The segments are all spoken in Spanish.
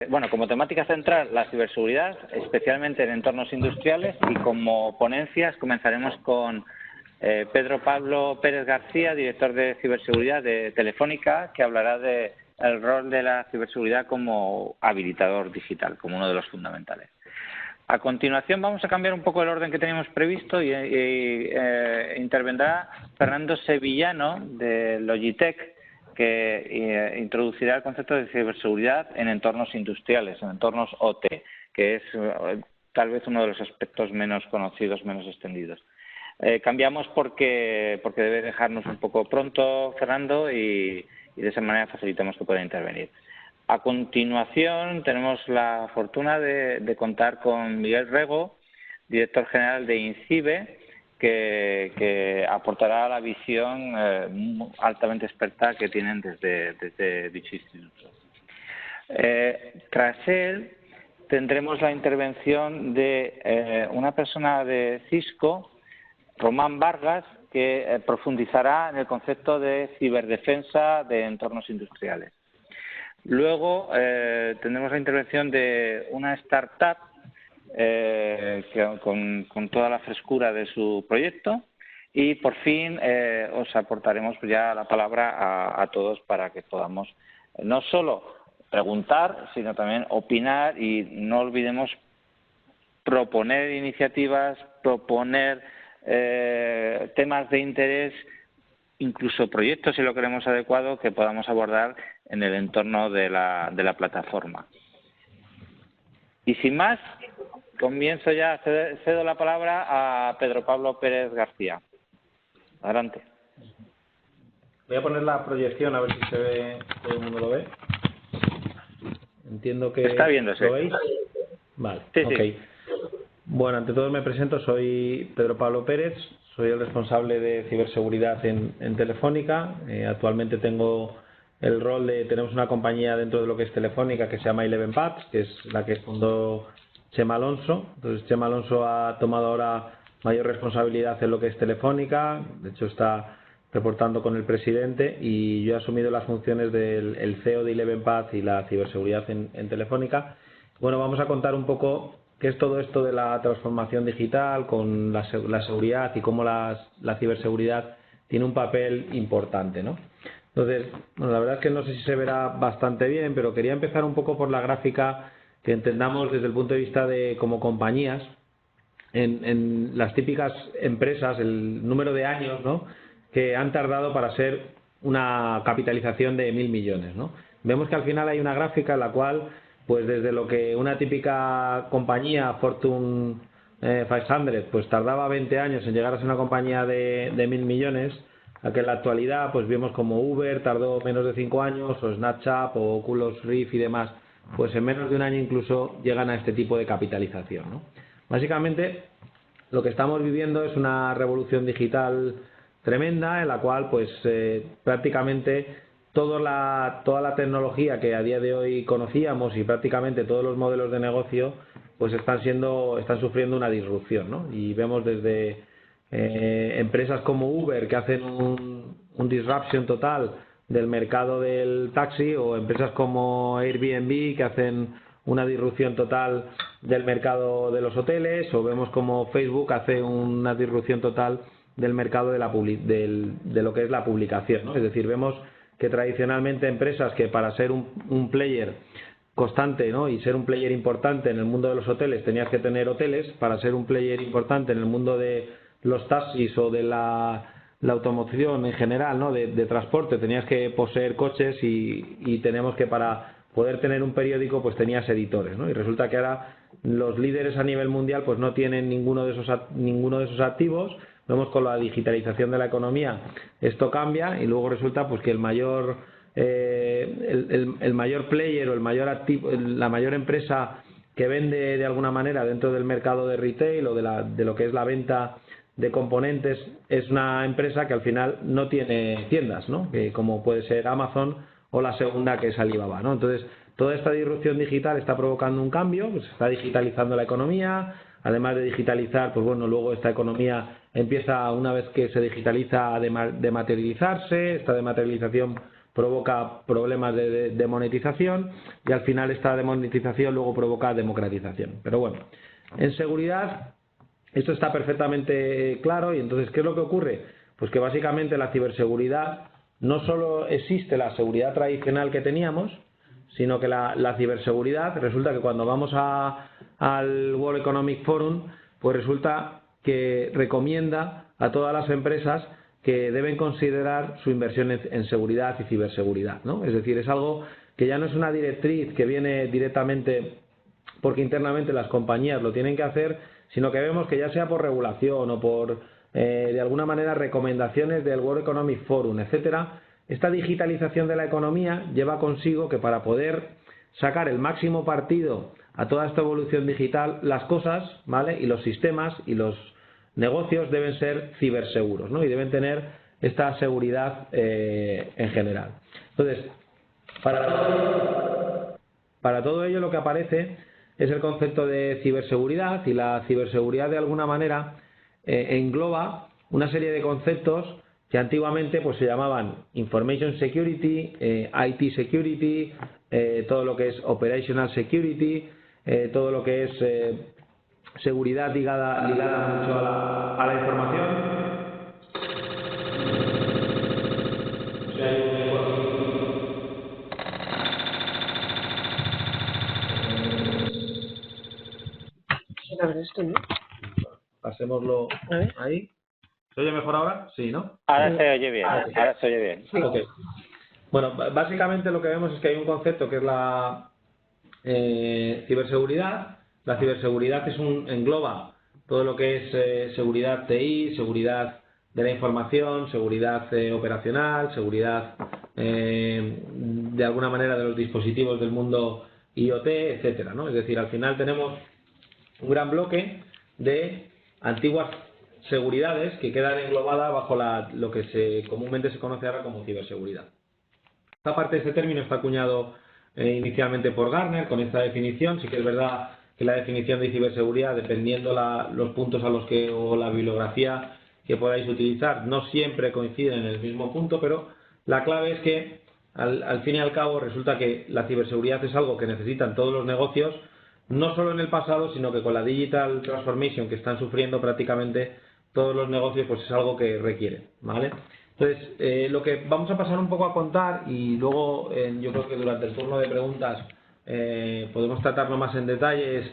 Bueno, como temática central la ciberseguridad, especialmente en entornos industriales, y como ponencias comenzaremos con Pedro Pablo Pérez García, director de ciberseguridad de Telefónica, que hablará de el rol de la ciberseguridad como habilitador digital, como uno de los fundamentales. A continuación vamos a cambiar un poco el orden que teníamos previsto y intervendrá Fernando Sevillano de Logitech, que introducirá el concepto de ciberseguridad en entornos industriales, en entornos OT, que es tal vez uno de los aspectos menos conocidos, menos extendidos. Cambiamos porque debe dejarnos un poco pronto Fernando y de esa manera facilitamos que pueda intervenir. A continuación tenemos la fortuna de contar con Miguel Rego, director general de INCIBE, que aportará la visión altamente experta que tienen desde dicho instituto. Tras él tendremos la intervención de una persona de Cisco, Román Vargas, que profundizará en el concepto de ciberdefensa de entornos industriales. Luego tendremos la intervención de una startup con toda la frescura de su proyecto y por fin os aportaremos ya la palabra a todos para que podamos no solo preguntar sino también opinar y no olvidemos proponer iniciativas, proponer temas de interés, incluso proyectos si lo queremos adecuado que podamos abordar en el entorno de la plataforma. Y sin más, comienzo ya, cedo la palabra a Pedro Pablo Pérez García. Adelante. Voy a poner la proyección a ver si se ve, todo el mundo lo ve. Entiendo que está viéndose. ¿Lo veis? Vale, sí, ok. Sí. Bueno, ante todo me presento, soy Pedro Pablo Pérez, soy el responsable de ciberseguridad en Telefónica. Actualmente tengo el rol tenemos una compañía dentro de lo que es Telefónica que se llama Eleven Paths, que es la que fundó Chema Alonso. Entonces Chema Alonso ha tomado ahora mayor responsabilidad en lo que es Telefónica, de hecho está reportando con el presidente y yo he asumido las funciones del CEO de Eleven Paths y la ciberseguridad en Telefónica. Bueno, vamos a contar un poco qué es todo esto de la transformación digital con la seguridad y cómo la ciberseguridad tiene un papel importante, ¿no? Entonces, bueno, la verdad es que no sé si se verá bastante bien, pero quería empezar un poco por la gráfica que entendamos desde el punto de vista de como compañías, en las típicas empresas, el número de años, ¿no?, que han tardado para ser una capitalización de 1.000 millones, ¿no? Vemos que al final hay una gráfica en la cual, pues desde lo que una típica compañía, Fortune 500, pues tardaba 20 años en llegar a ser una compañía de 1.000 millones, a que en la actualidad pues vemos como Uber tardó menos de 5 años, o Snapchat, o Oculus Rift y demás, pues en menos de un año incluso llegan a este tipo de capitalización, ¿no? Básicamente lo que estamos viviendo es una revolución digital tremenda en la cual pues prácticamente toda la tecnología que a día de hoy conocíamos y prácticamente todos los modelos de negocio pues están sufriendo una disrupción, ¿no? Y vemos desde empresas como Uber que hacen un disruption total del mercado del taxi, o empresas como Airbnb que hacen una disrupción total del mercado de los hoteles, o vemos como Facebook hace una disrupción total del mercado de lo que es la publicación, ¿no? Es decir, vemos que tradicionalmente empresas que para ser un player constante, ¿no?, y ser un player importante en el mundo de los hoteles tenías que tener hoteles, para ser un player importante en el mundo de los taxis o de la automoción en general, ¿no?, de transporte, tenías que poseer coches y tenemos que para poder tener un periódico pues tenías editores, ¿no? Y resulta que ahora los líderes a nivel mundial pues no tienen ninguno de esos activos. Vemos con la digitalización de la economía esto cambia y luego resulta pues que el mayor player o el mayor activo, la mayor empresa que vende de alguna manera dentro del mercado de retail o de lo que es la venta de componentes es una empresa que al final no tiene tiendas, ¿no?, que como puede ser Amazon o la segunda que es Alibaba, ¿no? Entonces toda esta disrupción digital está provocando un cambio, pues está digitalizando la economía. Además de digitalizar, pues bueno, luego esta economía empieza, una vez que se digitaliza, a dematerializarse. Esta dematerialización provoca problemas de monetización y al final esta demonetización luego provoca democratización. Pero bueno, en seguridad esto está perfectamente claro. Y entonces, ¿qué es lo que ocurre? Pues que básicamente la ciberseguridad no solo existe la seguridad tradicional que teníamos, sino que la ciberseguridad resulta que cuando vamos al World Economic Forum, pues resulta que recomienda a todas las empresas que deben considerar su inversión en seguridad y ciberseguridad, ¿no? Es decir, es algo que ya no es una directriz que viene directamente porque internamente las compañías lo tienen que hacer, sino que vemos que ya sea por regulación o por de alguna manera recomendaciones del World Economic Forum, etcétera, esta digitalización de la economía lleva consigo que para poder sacar el máximo partido a toda esta evolución digital, las cosas, ¿vale?, y los sistemas y los negocios deben ser ciberseguros, ¿no? Y deben tener esta seguridad en general. Entonces, para todo ello lo que aparece es el concepto de ciberseguridad, y la ciberseguridad de alguna manera engloba una serie de conceptos que antiguamente pues se llamaban Information Security, IT Security, todo lo que es Operational Security, todo lo que es seguridad ligada mucho a la información. Esto, ¿no? Pasémoslo ahí. ¿Se oye mejor ahora? Sí, ¿no? Ahora se oye bien, ahora se oye bien. Sí. Okay. Bueno, básicamente lo que vemos es que hay un concepto que es la ciberseguridad. La ciberseguridad engloba todo lo que es seguridad TI, seguridad de la información, seguridad operacional, seguridad de alguna manera de los dispositivos del mundo IoT, etcétera, ¿no? Es decir, al final tenemos un gran bloque de antiguas seguridades que quedan englobadas bajo lo que comúnmente se conoce ahora como ciberseguridad. Esta parte de este término está acuñado inicialmente por Gartner con esta definición. Sí que es verdad que la definición de ciberseguridad, dependiendo los puntos a los que o la bibliografía que podáis utilizar, no siempre coinciden en el mismo punto, pero la clave es que al fin y al cabo resulta que la ciberseguridad es algo que necesitan todos los negocios, no solo en el pasado, sino que con la digital transformation que están sufriendo prácticamente todos los negocios, pues es algo que requieren, ¿vale? Entonces, lo que vamos a pasar un poco a contar, y luego yo creo que durante el turno de preguntas podemos tratarlo más en detalle, es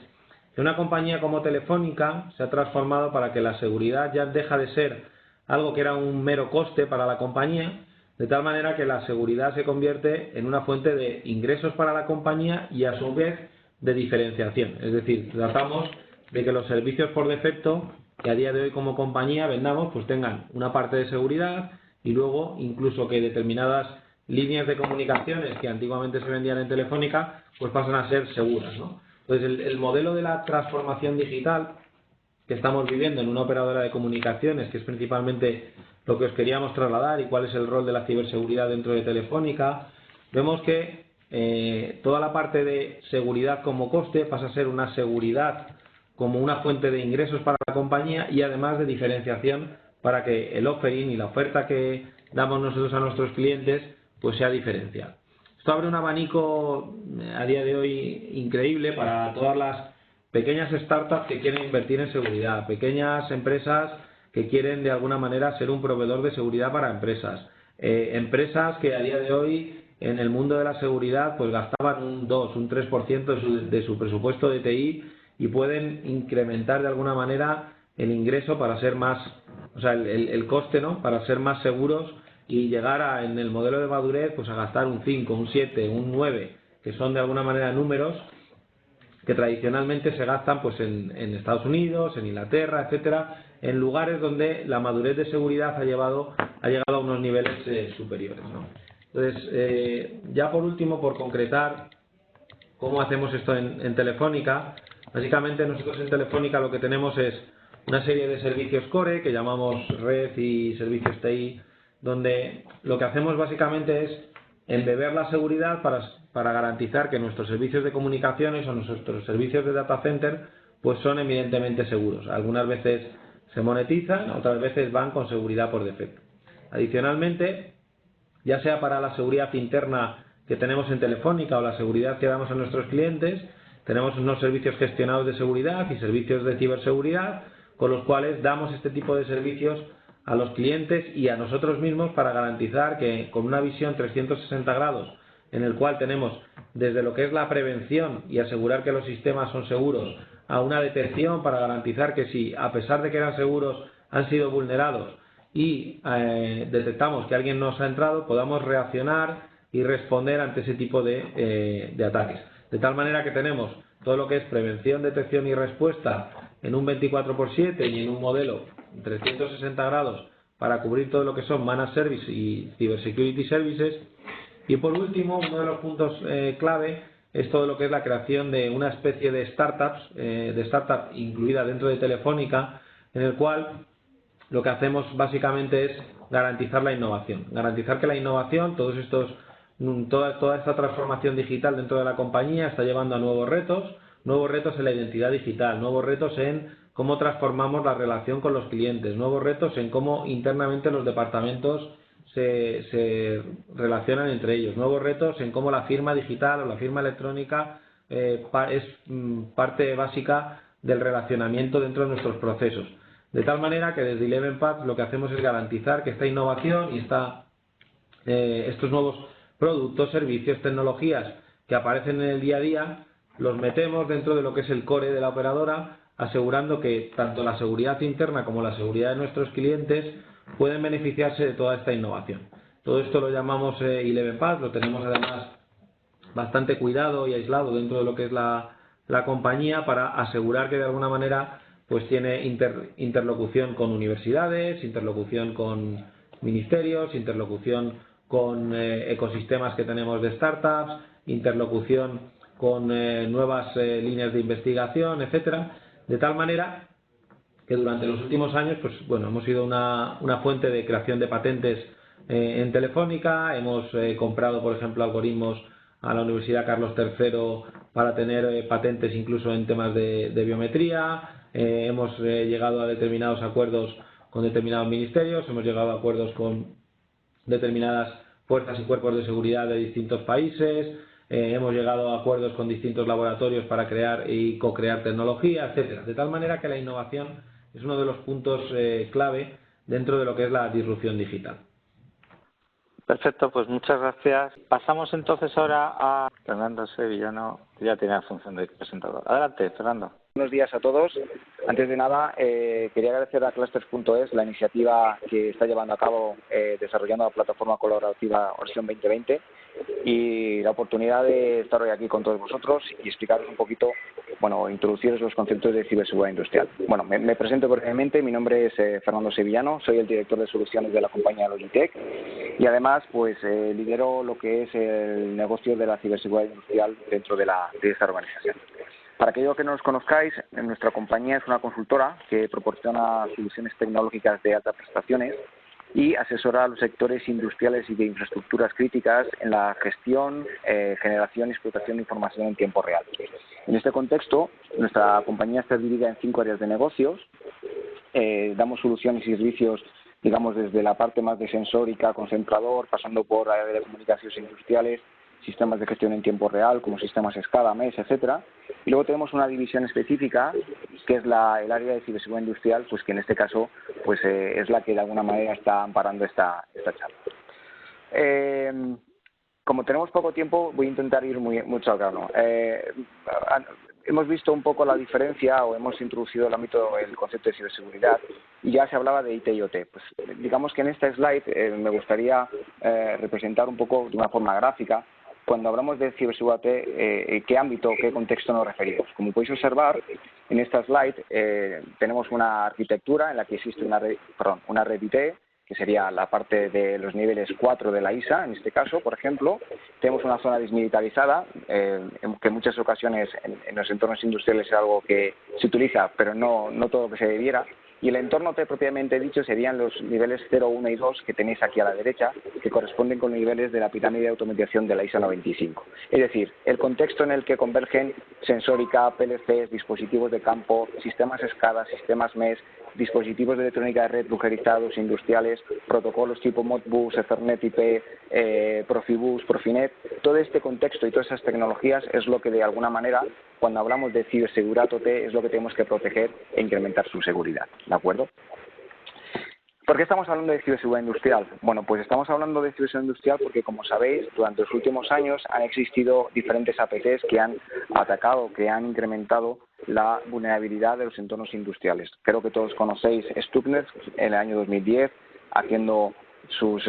que una compañía como Telefónica se ha transformado para que la seguridad ya deja de ser algo que era un mero coste para la compañía, de tal manera que la seguridad se convierte en una fuente de ingresos para la compañía y a su vez de diferenciación. Es decir, tratamos de que los servicios por defecto que a día de hoy como compañía vendamos pues tengan una parte de seguridad, y luego incluso que determinadas líneas de comunicaciones que antiguamente se vendían en Telefónica pues pasan a ser seguras, ¿no? Entonces el modelo de la transformación digital que estamos viviendo en una operadora de comunicaciones, que es principalmente lo que os queríamos trasladar y cuál es el rol de la ciberseguridad dentro de Telefónica, vemos que toda la parte de seguridad como coste pasa a ser una seguridad como una fuente de ingresos para la compañía y además de diferenciación para que el offering y la oferta que damos nosotros a nuestros clientes pues sea diferencial. Esto abre un abanico a día de hoy increíble para todas las pequeñas startups que quieren invertir en seguridad, pequeñas empresas que quieren de alguna manera ser un proveedor de seguridad para empresas, empresas que a día de hoy en el mundo de la seguridad pues gastaban un 2, un 3% de su presupuesto de TI y pueden incrementar de alguna manera el ingreso para ser más, o sea, el coste, ¿no?, para ser más seguros y llegar en el modelo de madurez pues a gastar un 5, un 7, un 9, que son de alguna manera números que tradicionalmente se gastan pues en Estados Unidos, en Inglaterra, etcétera, en lugares donde la madurez de seguridad ha llegado a unos niveles superiores, ¿no? Entonces, ya por último, por concretar cómo hacemos esto en Telefónica, básicamente nosotros en Telefónica lo que tenemos es una serie de servicios core que llamamos red y servicios TI, donde lo que hacemos básicamente es embeber la seguridad para garantizar que nuestros servicios de comunicaciones o nuestros servicios de data center pues son evidentemente seguros. Algunas veces se monetizan, otras veces van con seguridad por defecto. Adicionalmente, ya sea para la seguridad interna que tenemos en Telefónica o la seguridad que damos a nuestros clientes. Tenemos unos servicios gestionados de seguridad y servicios de ciberseguridad, con los cuales damos este tipo de servicios a los clientes y a nosotros mismos para garantizar que con una visión 360 grados, en el cual tenemos desde lo que es la prevención y asegurar que los sistemas son seguros, a una detección para garantizar que si, a pesar de que eran seguros, han sido vulnerados y detectamos que alguien nos ha entrado, podamos reaccionar y responder ante ese tipo de ataques. De tal manera que tenemos todo lo que es prevención, detección y respuesta en un 24/7 y en un modelo 360 grados para cubrir todo lo que son Managed Service y Cybersecurity Services. Y por último, uno de los puntos clave es todo lo que es la creación de una especie de startup incluida dentro de Telefónica, en el cual lo que hacemos básicamente es garantizar la innovación. Garantizar que la innovación, toda esta transformación digital dentro de la compañía está llevando a nuevos retos en la identidad digital, nuevos retos en cómo transformamos la relación con los clientes, nuevos retos en cómo internamente los departamentos se relacionan entre ellos, nuevos retos en cómo la firma digital o la firma electrónica es parte básica del relacionamiento dentro de nuestros procesos. De tal manera que desde Eleven Paths lo que hacemos es garantizar que esta innovación y estos nuevos productos, servicios, tecnologías que aparecen en el día a día, los metemos dentro de lo que es el core de la operadora, asegurando que tanto la seguridad interna como la seguridad de nuestros clientes pueden beneficiarse de toda esta innovación. Todo esto lo llamamos Eleven Paths, lo tenemos además bastante cuidado y aislado dentro de lo que es la compañía para asegurar que de alguna manera pues tiene interlocución con universidades, interlocución con ministerios, interlocución con ecosistemas que tenemos de startups, interlocución con nuevas líneas de investigación, etcétera, de tal manera que durante los últimos años pues bueno, hemos sido una fuente de creación de patentes en Telefónica. Hemos comprado, por ejemplo, algoritmos a la Universidad Carlos III para tener patentes incluso en temas de biometría. Hemos llegado a determinados acuerdos con determinados ministerios, hemos llegado a acuerdos con determinadas fuerzas y cuerpos de seguridad de distintos países, hemos llegado a acuerdos con distintos laboratorios para crear y co-crear tecnología, etcétera. De tal manera que la innovación es uno de los puntos clave dentro de lo que es la disrupción digital. Perfecto, pues muchas gracias. Pasamos entonces ahora a Fernando Sevillano, que ya tiene la función de presentador. Adelante, Fernando. Buenos días a todos. Antes de nada, quería agradecer a Clusters.es la iniciativa que está llevando a cabo desarrollando la plataforma colaborativa Horizon 2020 y la oportunidad de estar hoy aquí con todos vosotros y explicaros un poquito, bueno, introduciros los conceptos de ciberseguridad industrial. Bueno, me presento brevemente. Mi nombre es Fernando Sevillano, soy el director de soluciones de la compañía Logitech y además pues lidero lo que es el negocio de la ciberseguridad industrial dentro de esta organización. Para aquellos que no nos conozcáis, nuestra compañía es una consultora que proporciona soluciones tecnológicas de altas prestaciones y asesora a los sectores industriales y de infraestructuras críticas en la gestión, generación y explotación de información en tiempo real. En este contexto, nuestra compañía está dividida en 5 áreas de negocios. Damos soluciones y servicios, digamos, desde la parte más de sensórica, concentrador, pasando por área de comunicaciones industriales, sistemas de gestión en tiempo real, como sistemas SCADA, MES, etcétera. Y luego tenemos una división específica, que es el área de ciberseguridad industrial, pues que en este caso pues es la que de alguna manera está amparando esta charla. Como tenemos poco tiempo, voy a intentar ir mucho al grano. Hemos visto un poco la diferencia o hemos introducido el concepto de ciberseguridad y ya se hablaba de IT y OT. Pues digamos que en esta slide me gustaría representar un poco de una forma gráfica cuando hablamos de ciberseguridad, qué ámbito, qué contexto nos referimos. Como podéis observar, en esta slide tenemos una arquitectura en la que existe una red IT, que sería la parte de los niveles 4 de la ISA, en este caso, por ejemplo. Tenemos una zona desmilitarizada, que en muchas ocasiones en los entornos industriales es algo que se utiliza, pero no todo lo que se debiera. Y el entorno T propiamente dicho serían los niveles 0, 1 y 2 que tenéis aquí a la derecha, que corresponden con los niveles de la pirámide de automatización de la ISA 95. Es decir, el contexto en el que convergen sensórica, PLCs, dispositivos de campo, sistemas SCADA, sistemas MES, dispositivos de electrónica de red brujerizados industriales, protocolos tipo Modbus, Ethernet IP, Profibus, Profinet. Todo este contexto y todas esas tecnologías es lo que de alguna manera, cuando hablamos de ciberseguridad OT, es lo que tenemos que proteger e incrementar su seguridad, ¿de acuerdo? ¿Por qué estamos hablando de ciberseguridad industrial? Bueno, pues estamos hablando de ciberseguridad industrial porque, como sabéis, durante los últimos años han existido diferentes APTs que han atacado, que han incrementado la vulnerabilidad de los entornos industriales. Creo que todos conocéis Stuxnet en el año 2010, haciendo sus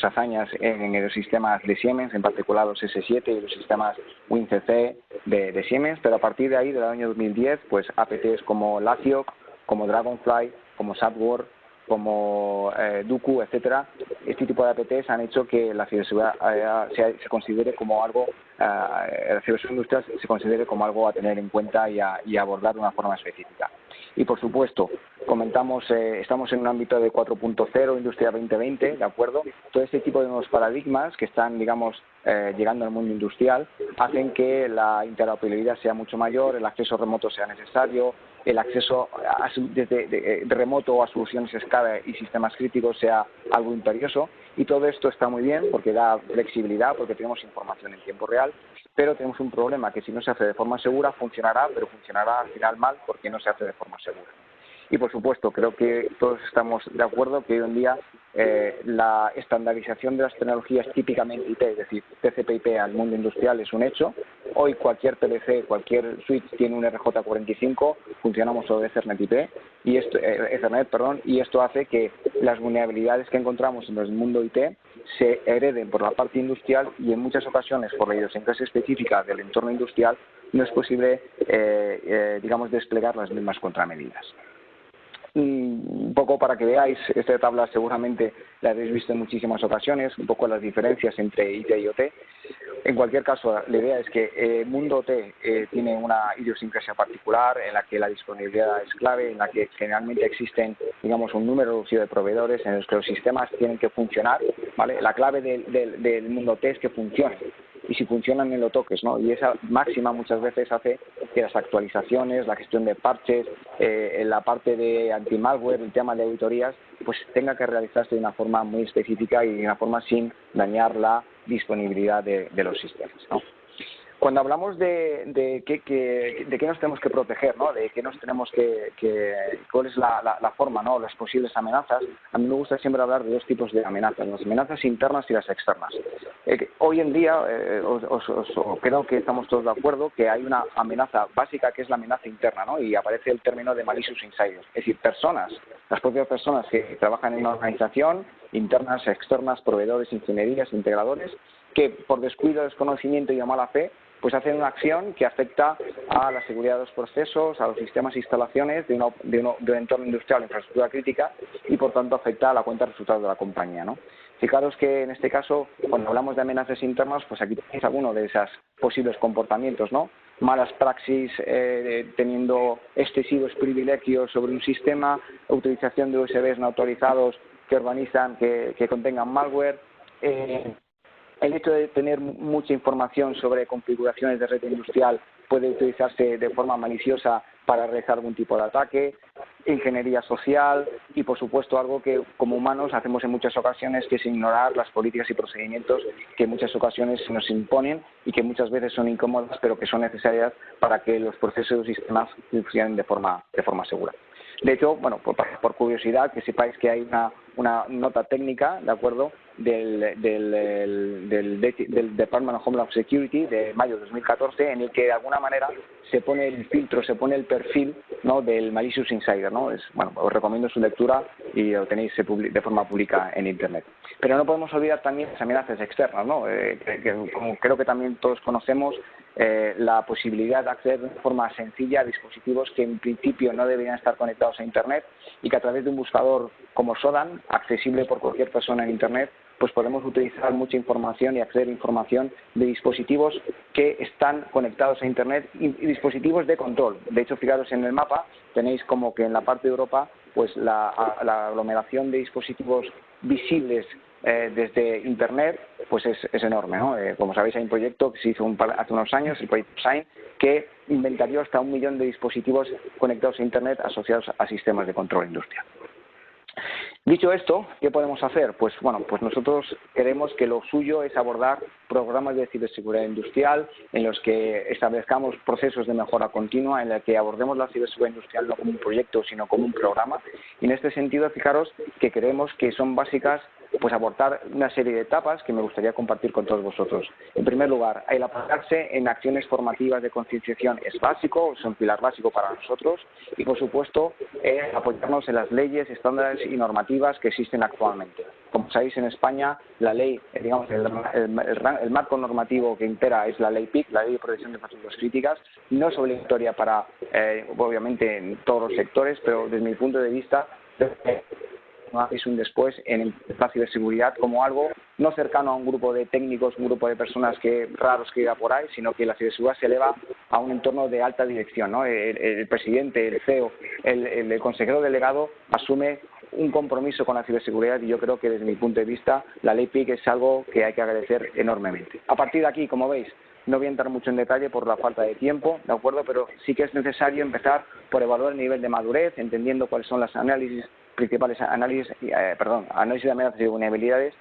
hazañas en los sistemas de Siemens, en particular los S7 y los sistemas WinCC de Siemens, pero a partir de ahí, del año 2010, pues APTs como Laciok, como Dragonfly, como Sapword, como Duku, etcétera, este tipo de APTs han hecho que la ciberseguridad se considere como algo, la ciberseguridad industrial se considere como algo a tener en cuenta y a abordar de una forma específica. Y por supuesto, comentamos, estamos en un ámbito de 4.0, Industria 2020, ¿de acuerdo? Todo este tipo de nuevos paradigmas que están, digamos, llegando al mundo industrial, hacen que la interoperabilidad sea mucho mayor, el acceso remoto sea necesario, el acceso de remoto a soluciones escala y sistemas críticos sea algo imperioso, y todo esto está muy bien porque da flexibilidad, porque tenemos información en tiempo real, pero tenemos un problema que si no se hace de forma segura funcionará, pero funcionará al final mal porque no se hace de forma segura. Y por supuesto, creo que todos estamos de acuerdo que hoy en día la estandarización de las tecnologías típicamente IT, es decir, TCP/IP al mundo industrial es un hecho. Hoy cualquier PLC, cualquier switch tiene un RJ45, funcionamos sobre Ethernet IP y esto hace que las vulnerabilidades que encontramos en el mundo IT se hereden por la parte industrial y en muchas ocasiones por la idiosincrasia específica del entorno industrial no es posible, digamos, desplegar las mismas contramedidas. Un poco para que veáis, esta tabla seguramente la habéis visto en muchísimas ocasiones, un poco las diferencias entre IT y OT. En cualquier caso, la idea es que el mundo OT tiene una idiosincrasia particular en la que la disponibilidad es clave, en la que generalmente existen, digamos, un número reducido de proveedores en los que los sistemas tienen que funcionar, ¿vale? La clave del mundo OT es que funcione. Y si funcionan no lo toques, ¿no? Y esa máxima muchas veces hace que las actualizaciones, la gestión de parches, la parte de anti-malware, el tema de auditorías, pues tenga que realizarse de una forma muy específica y de una forma sin dañar la disponibilidad de los sistemas, ¿no? Cuando hablamos de qué nos tenemos que proteger, ¿no? De qué nos tenemos cuál es la forma, ¿no? Las posibles amenazas, a mí me gusta siempre hablar de dos tipos de amenazas, las amenazas internas y las externas. Hoy en día, creo que estamos todos de acuerdo que hay una amenaza básica que es la amenaza interna, ¿no? Y aparece el término de malicious insider, es decir, las propias personas que trabajan en una organización, internas, externas, proveedores, ingenierías, integradores, que por descuido, desconocimiento y a mala fe pues hacen una acción que afecta a la seguridad de los procesos, a los sistemas e instalaciones de un entorno industrial, infraestructura crítica, y por tanto afecta a la cuenta de resultados de la compañía, ¿no? Fijaros que en este caso, cuando hablamos de amenazas internas, pues aquí tenéis alguno de esos posibles comportamientos, ¿no? Malas praxis, teniendo excesivos privilegios sobre un sistema, utilización de USBs no autorizados que organizan, que contengan malware, el hecho de tener mucha información sobre configuraciones de red industrial puede utilizarse de forma maliciosa para realizar algún tipo de ataque, ingeniería social y, por supuesto, algo que como humanos hacemos en muchas ocasiones, que es ignorar las políticas y procedimientos que en muchas ocasiones se nos imponen y que muchas veces son incómodas, pero que son necesarias para que los procesos y sistemas funcionen de forma segura. De hecho, bueno, por curiosidad, que sepáis que hay una nota técnica, ¿de acuerdo?, del Department of Homeland Security de mayo de 2014, en el que de alguna manera se pone el filtro, se pone el perfil, ¿no?, del malicious insider, ¿no? Bueno, os recomiendo su lectura y lo tenéis de forma pública en Internet. Pero no podemos olvidar también las amenazas externas, ¿no? Que como creo que también todos conocemos, la posibilidad de acceder de forma sencilla a dispositivos que en principio no deberían estar conectados a Internet y que a través de un buscador como Shodan, accesible por cualquier persona en Internet, pues podemos utilizar mucha información y acceder a información de dispositivos que están conectados a Internet y dispositivos de control. De hecho, fijaros en el mapa, tenéis como que en la parte de Europa pues la aglomeración de dispositivos visibles desde Internet, pues es enorme, ¿no? Como sabéis, hay un proyecto que se hizo hace unos años, el proyecto SIGN, que inventarió hasta 1 millón de dispositivos conectados a Internet asociados a sistemas de control industrial. Dicho esto, ¿qué podemos hacer? Pues bueno, pues nosotros creemos que lo suyo es abordar programas de ciberseguridad industrial en los que establezcamos procesos de mejora continua, en los que abordemos la ciberseguridad industrial no como un proyecto, sino como un programa. Y en este sentido, fijaros que creemos que son básicas pues aportar una serie de etapas que me gustaría compartir con todos vosotros. En primer lugar, el apoyarse en acciones formativas de concienciación es básico, es un pilar básico para nosotros y, por supuesto, apoyarnos en las leyes, estándares y normativas que existen actualmente. Como sabéis, en España, la ley, digamos, el marco normativo que impera es la ley PIC, la Ley de Protección de Infraestructuras Críticas. No es obligatoria para, obviamente, en todos los sectores, pero desde mi punto de vista, es un después en la ciberseguridad como algo no cercano a un grupo de técnicos, un grupo de personas raros que iba por ahí, sino que la ciberseguridad se eleva a un entorno de alta dirección, ¿no? El presidente, el CEO, el consejero delegado asume un compromiso con la ciberseguridad y yo creo que desde mi punto de vista la ley PIC es algo que hay que agradecer enormemente. A partir de aquí, como veis, no voy a entrar mucho en detalle por la falta de tiempo, ¿de acuerdo? Pero sí que es necesario empezar por evaluar el nivel de madurez, entendiendo cuáles son las principales análisis de amenazas y vulnerabilidades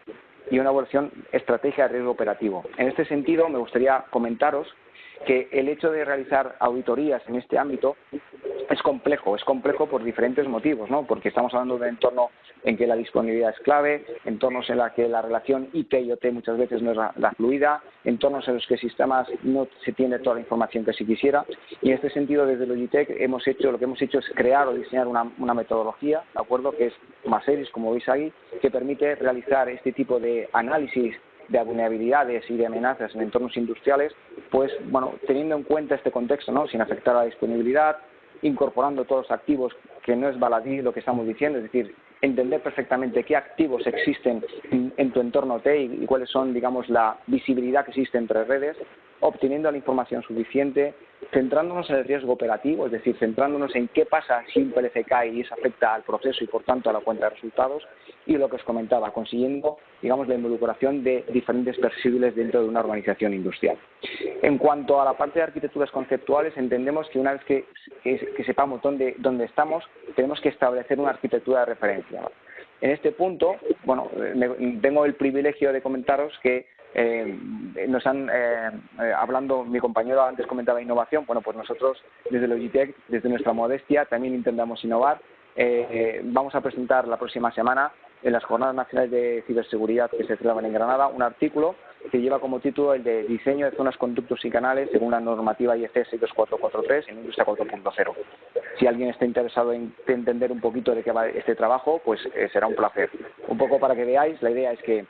y una evaluación estratégica de riesgo operativo. En este sentido, me gustaría comentaros que el hecho de realizar auditorías en este ámbito es complejo por diferentes motivos, ¿no? Porque estamos hablando de un entorno en que la disponibilidad es clave, entornos en los que la relación IT y OT muchas veces no es la fluida, entornos en los que sistemas no se tiene toda la información que se quisiera, y en este sentido desde Logitech lo que hemos hecho es crear o diseñar una metodología, ¿de acuerdo?, que es Maseris, como veis ahí, que permite realizar este tipo de análisis de vulnerabilidades y de amenazas en entornos industriales, pues bueno, teniendo en cuenta este contexto, ¿no?, sin afectar a la disponibilidad, incorporando todos los activos, que no es baladí lo que estamos diciendo, es decir, entender perfectamente qué activos existen en tu entorno TE y cuáles son, digamos, la visibilidad que existe entre redes, obteniendo la información suficiente, centrándonos en el riesgo operativo, es decir, centrándonos en qué pasa si un PLC cae y eso afecta al proceso y, por tanto, a la cuenta de resultados, y lo que os comentaba, consiguiendo, digamos, la involucración de diferentes perfiles dentro de una organización industrial. En cuanto a la parte de arquitecturas conceptuales, entendemos que una vez que sepamos dónde estamos, tenemos que establecer una arquitectura de referencia. En este punto, bueno, tengo el privilegio de comentaros que nos han, hablando, mi compañero antes comentaba innovación, bueno, pues nosotros desde Logitech, desde nuestra modestia, también intentamos innovar. Vamos a presentar la próxima semana en las Jornadas Nacionales de Ciberseguridad que se celebran en Granada un artículo que lleva como título el de Diseño de zonas, conductos y canales según la normativa IEC 62443 en Industria 4.0. Si alguien está interesado en entender un poquito de qué va este trabajo, pues será un placer. Un poco para que veáis, la idea es que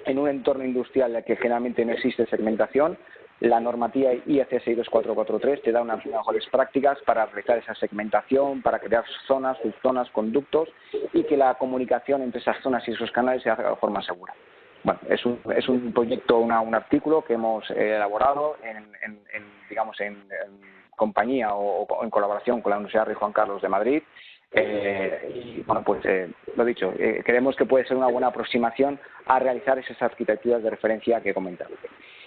en un entorno industrial en el que generalmente no existe segmentación, la normativa IEC 62443 te da unas mejores prácticas para realizar esa segmentación, para crear zonas, subzonas, conductos y que la comunicación entre esas zonas y esos canales se haga de forma segura. Bueno, es un proyecto, un artículo que hemos elaborado en compañía o en colaboración con la Universidad Rey Juan Carlos de Madrid. Y bueno, pues lo dicho, creemos que puede ser una buena aproximación a realizar esas arquitecturas de referencia que he comentado.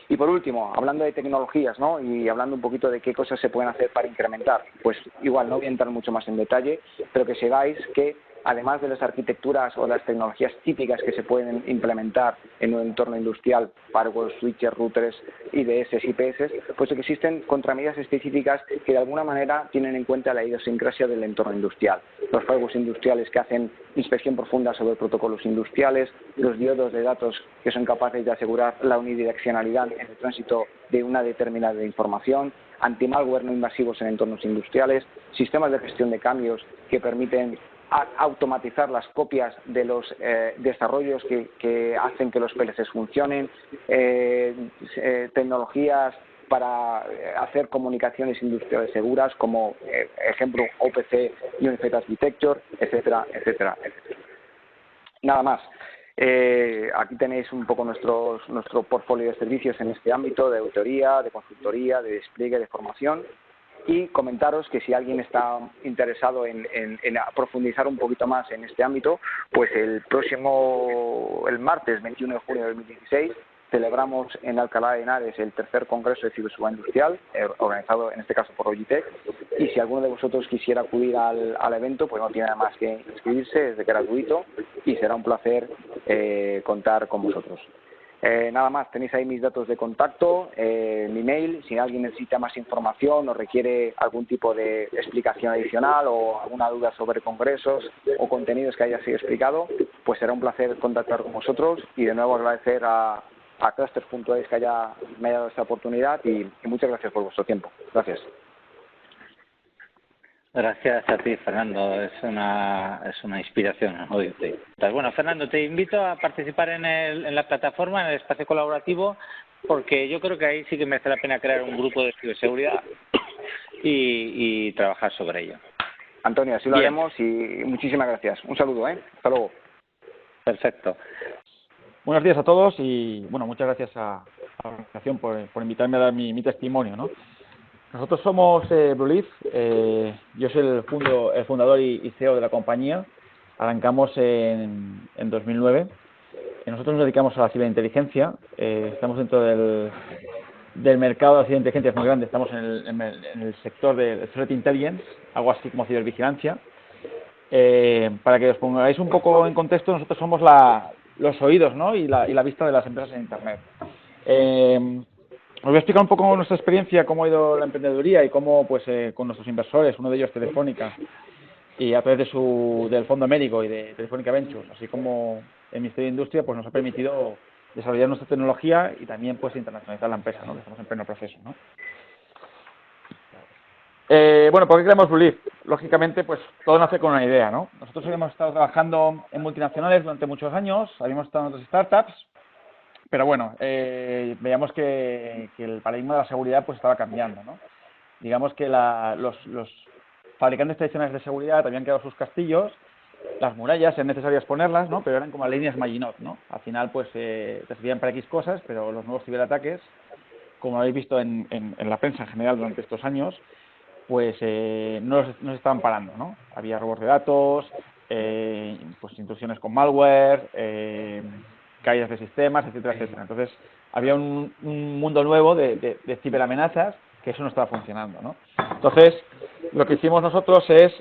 Y por último, hablando de tecnologías, ¿no?, y hablando un poquito de qué cosas se pueden hacer para incrementar, pues igual no voy a entrar mucho más en detalle, pero que sepáis que además de las arquitecturas o las tecnologías típicas que se pueden implementar en un entorno industrial, firewalls, switches, routers, IDS, IPS, pues que existen contramedidas específicas que de alguna manera tienen en cuenta la idiosincrasia del entorno industrial. Los firewalls industriales que hacen inspección profunda sobre protocolos industriales, los diodos de datos que son capaces de asegurar la unidireccionalidad en el tránsito de una determinada información, anti-malware no invasivos en entornos industriales, sistemas de gestión de cambios que permiten automatizar las copias de los desarrollos que hacen que los PLCs funcionen, tecnologías para hacer comunicaciones industriales seguras como, ejemplo, OPC, Unified Architecture, etcétera, etcétera, etcétera. Nada más. Aquí tenéis un poco nuestro portfolio de servicios en este ámbito de auditoría, de consultoría, de despliegue, de formación. y comentaros que si alguien está interesado en profundizar un poquito más en este ámbito, pues el martes 21 de junio de 2016 celebramos en Alcalá de Henares el tercer Congreso de Ciberseguridad Industrial, organizado en este caso por Logitech, y si alguno de vosotros quisiera acudir al evento, pues no tiene nada más que inscribirse, es de gratuito y será un placer contar con vosotros. Nada más, tenéis ahí mis datos de contacto, mi mail, si alguien necesita más información o requiere algún tipo de explicación adicional o alguna duda sobre congresos o contenidos que haya sido explicado, pues será un placer contactar con vosotros y de nuevo agradecer a Clusters.es que me haya dado esta oportunidad y muchas gracias por vuestro tiempo. Gracias. Gracias a ti, Fernando. Es una inspiración oírte. Bueno, Fernando, te invito a participar en la plataforma, en el espacio colaborativo, porque yo creo que ahí sí que merece la pena crear un grupo de ciberseguridad y trabajar sobre ello. Antonio, así lo haremos y muchísimas gracias. Un saludo, Hasta luego. Perfecto. Buenos días a todos y, bueno, muchas gracias a la organización por invitarme a dar mi testimonio, ¿no? Nosotros somos Blue Leaf, yo soy el fundador y CEO de la compañía. Arrancamos en 2009. Nosotros nos dedicamos a la ciberinteligencia, estamos dentro del mercado de la ciberinteligencia, es muy grande, estamos en el sector del threat intelligence, algo así como cibervigilancia. Para que os pongáis un poco en contexto, nosotros somos los oídos, ¿no? y la vista de las empresas en Internet. Os voy a explicar un poco nuestra experiencia, cómo ha ido la emprendeduría y cómo, pues, con nuestros inversores, uno de ellos Telefónica, y a través del Fondo Médico y de Telefónica Ventures, así como el Ministerio de Industria, pues nos ha permitido desarrollar nuestra tecnología y también, pues, internacionalizar la empresa, ¿no? Que estamos en pleno proceso, ¿no? Bueno, ¿por qué creamos Blue Leaf? Lógicamente, pues todo nace con una idea, ¿no? Nosotros habíamos estado trabajando en multinacionales durante muchos años, habíamos estado en otras startups, pero bueno, veíamos que el paradigma de la seguridad pues estaba cambiando, ¿no? Digamos que los fabricantes tradicionales de seguridad habían quedado sus castillos, las murallas eran necesarias ponerlas, ¿no? Pero eran como las líneas Maginot, ¿no? Al final pues te servían para X cosas, pero los nuevos ciberataques, como habéis visto en la prensa en general durante estos años, pues no se estaban parando, ¿no? Había robos de datos, pues intrusiones con malware, caídas de sistemas, etcétera, etcétera. Entonces, había un mundo nuevo de ciberamenazas que eso no estaba funcionando, ¿no? Entonces, lo que hicimos nosotros es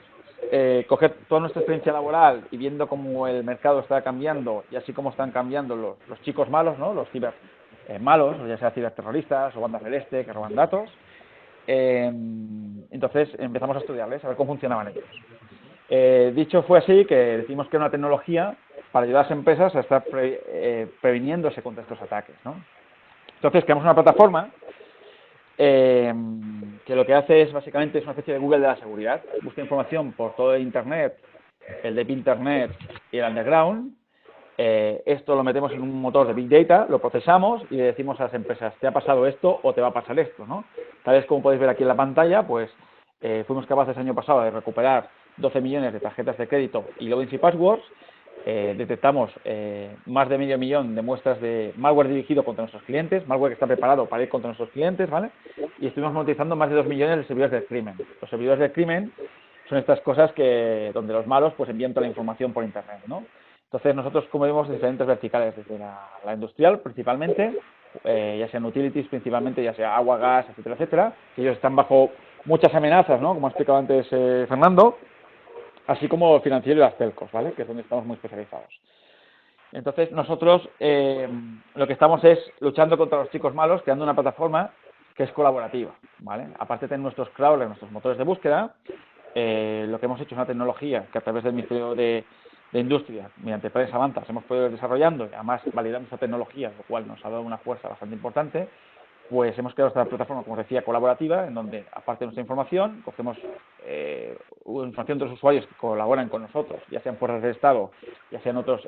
coger toda nuestra experiencia laboral y viendo cómo el mercado estaba cambiando y así como están cambiando los chicos malos, ¿no? Los ciber malos, ya sea ciberterroristas o bandas del este que roban datos. Entonces empezamos a estudiarles, a ver cómo funcionaban ellos. Dicho fue así que decimos que era una tecnología para ayudar a las empresas a estar previniéndose contra estos ataques, ¿no? Entonces creamos una plataforma que lo que hace es básicamente es una especie de Google de la seguridad. Busca información por todo el Internet, el Deep Internet y el Underground. Esto lo metemos en un motor de Big Data, lo procesamos y le decimos a las empresas, te ha pasado esto o te va a pasar esto, ¿no? Tal vez como podéis ver aquí en la pantalla, pues fuimos capaces el año pasado de recuperar 12 millones de tarjetas de crédito y logins y passwords. Detectamos más de medio millón de muestras de malware dirigido contra nuestros clientes, malware que está preparado para ir contra nuestros clientes, ¿vale? Y estuvimos monetizando más de 2 millones de servidores del crimen. Los servidores del crimen son estas cosas donde los malos pues envían toda la información por Internet, ¿no? Entonces nosotros cubrimos diferentes verticales, desde la industrial principalmente, ya sean utilities principalmente, ya sea agua, gas, etcétera, etcétera, que ellos están bajo muchas amenazas, ¿no? Como ha explicado antes Fernando, así como el financiero y las telcos, ¿vale? Que es donde estamos muy especializados. Entonces nosotros lo que estamos es luchando contra los chicos malos, creando una plataforma que es colaborativa, ¿vale? Aparte de nuestros crawlers, nuestros motores de búsqueda, lo que hemos hecho es una tecnología que a través del Ministerio de Industria, mediante Prensa Avanzas, hemos podido ir desarrollando y además validando esta tecnología, lo cual nos ha dado una fuerza bastante importante. Pues hemos creado esta plataforma, como os decía, colaborativa, en donde, aparte de nuestra información, cogemos información de los usuarios que colaboran con nosotros, ya sean fuerzas del Estado, ya sean otros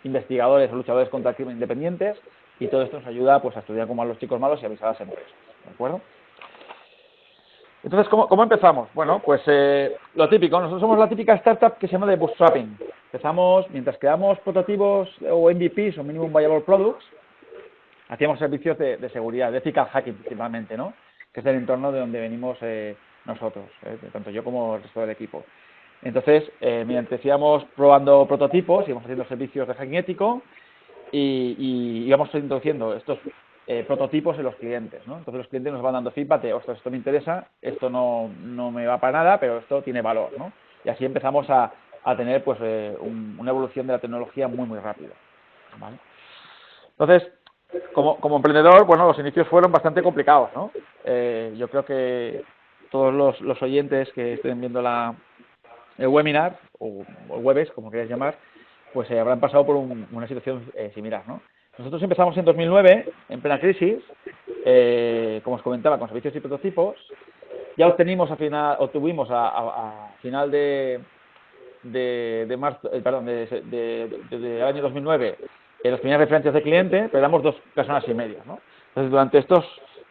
investigadores o luchadores contra el crimen independientes, y todo esto nos ayuda pues a estudiar cómo van los chicos malos y avisar a las empresas, ¿de acuerdo? Entonces, ¿cómo empezamos? Bueno, pues lo típico, nosotros somos la típica startup que se llama de bootstrapping. Empezamos, mientras creamos prototipos o MVPs o Minimum Viable Products, hacíamos servicios de seguridad, de ethical hacking principalmente, ¿no? Que es el entorno de donde venimos nosotros, tanto yo como el resto del equipo. Entonces, mientras íbamos probando prototipos, íbamos haciendo servicios de hacking ético y íbamos introduciendo estos prototipos en los clientes, ¿no? Entonces los clientes nos van dando feedback de, ostras, esto me interesa, esto no me va para nada, pero esto tiene valor, ¿no? Y así empezamos a tener pues una evolución de la tecnología muy rápida, ¿vale? Entonces, como emprendedor, bueno, los inicios fueron bastante complicados, ¿no? Yo creo que todos los oyentes que estén viendo el webinar o Webex, como queráis llamar, pues habrán pasado por una situación similar, ¿no? Nosotros empezamos en 2009, en plena crisis, como os comentaba, con servicios y prototipos. Ya obtuvimos a final de marzo, perdón, del año 2009, las primeras referencias de cliente, pero éramos 2 personas y media, ¿no? Entonces, durante estos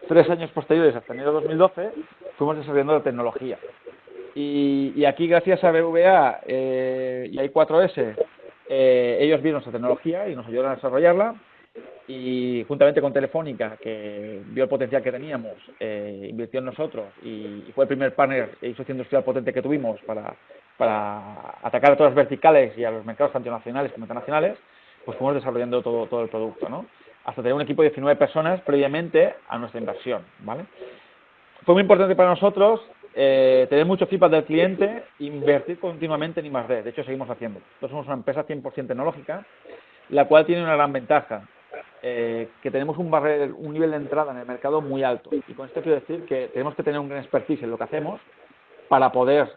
3 años posteriores, hasta enero de 2012, fuimos desarrollando la tecnología. Y aquí, gracias a BVA y a I4S, ellos vieron nuestra tecnología y nos ayudaron a desarrollarla. Y juntamente con Telefónica, que vio el potencial que teníamos, invirtió en nosotros y fue el primer partner y socio industrial potente que tuvimos para atacar a todas las verticales y a los mercados tanto nacionales como internacionales, pues fuimos desarrollando todo el producto, ¿no? Hasta tener un equipo de 19 personas previamente a nuestra inversión, ¿vale? Fue muy importante para nosotros tener mucho feedback del cliente e invertir continuamente en I+D. De hecho, seguimos haciendo. Nosotros somos una empresa 100% tecnológica, la cual tiene una gran ventaja, que tenemos un nivel de entrada en el mercado muy alto. Y con esto quiero decir que tenemos que tener un gran expertise en lo que hacemos para poder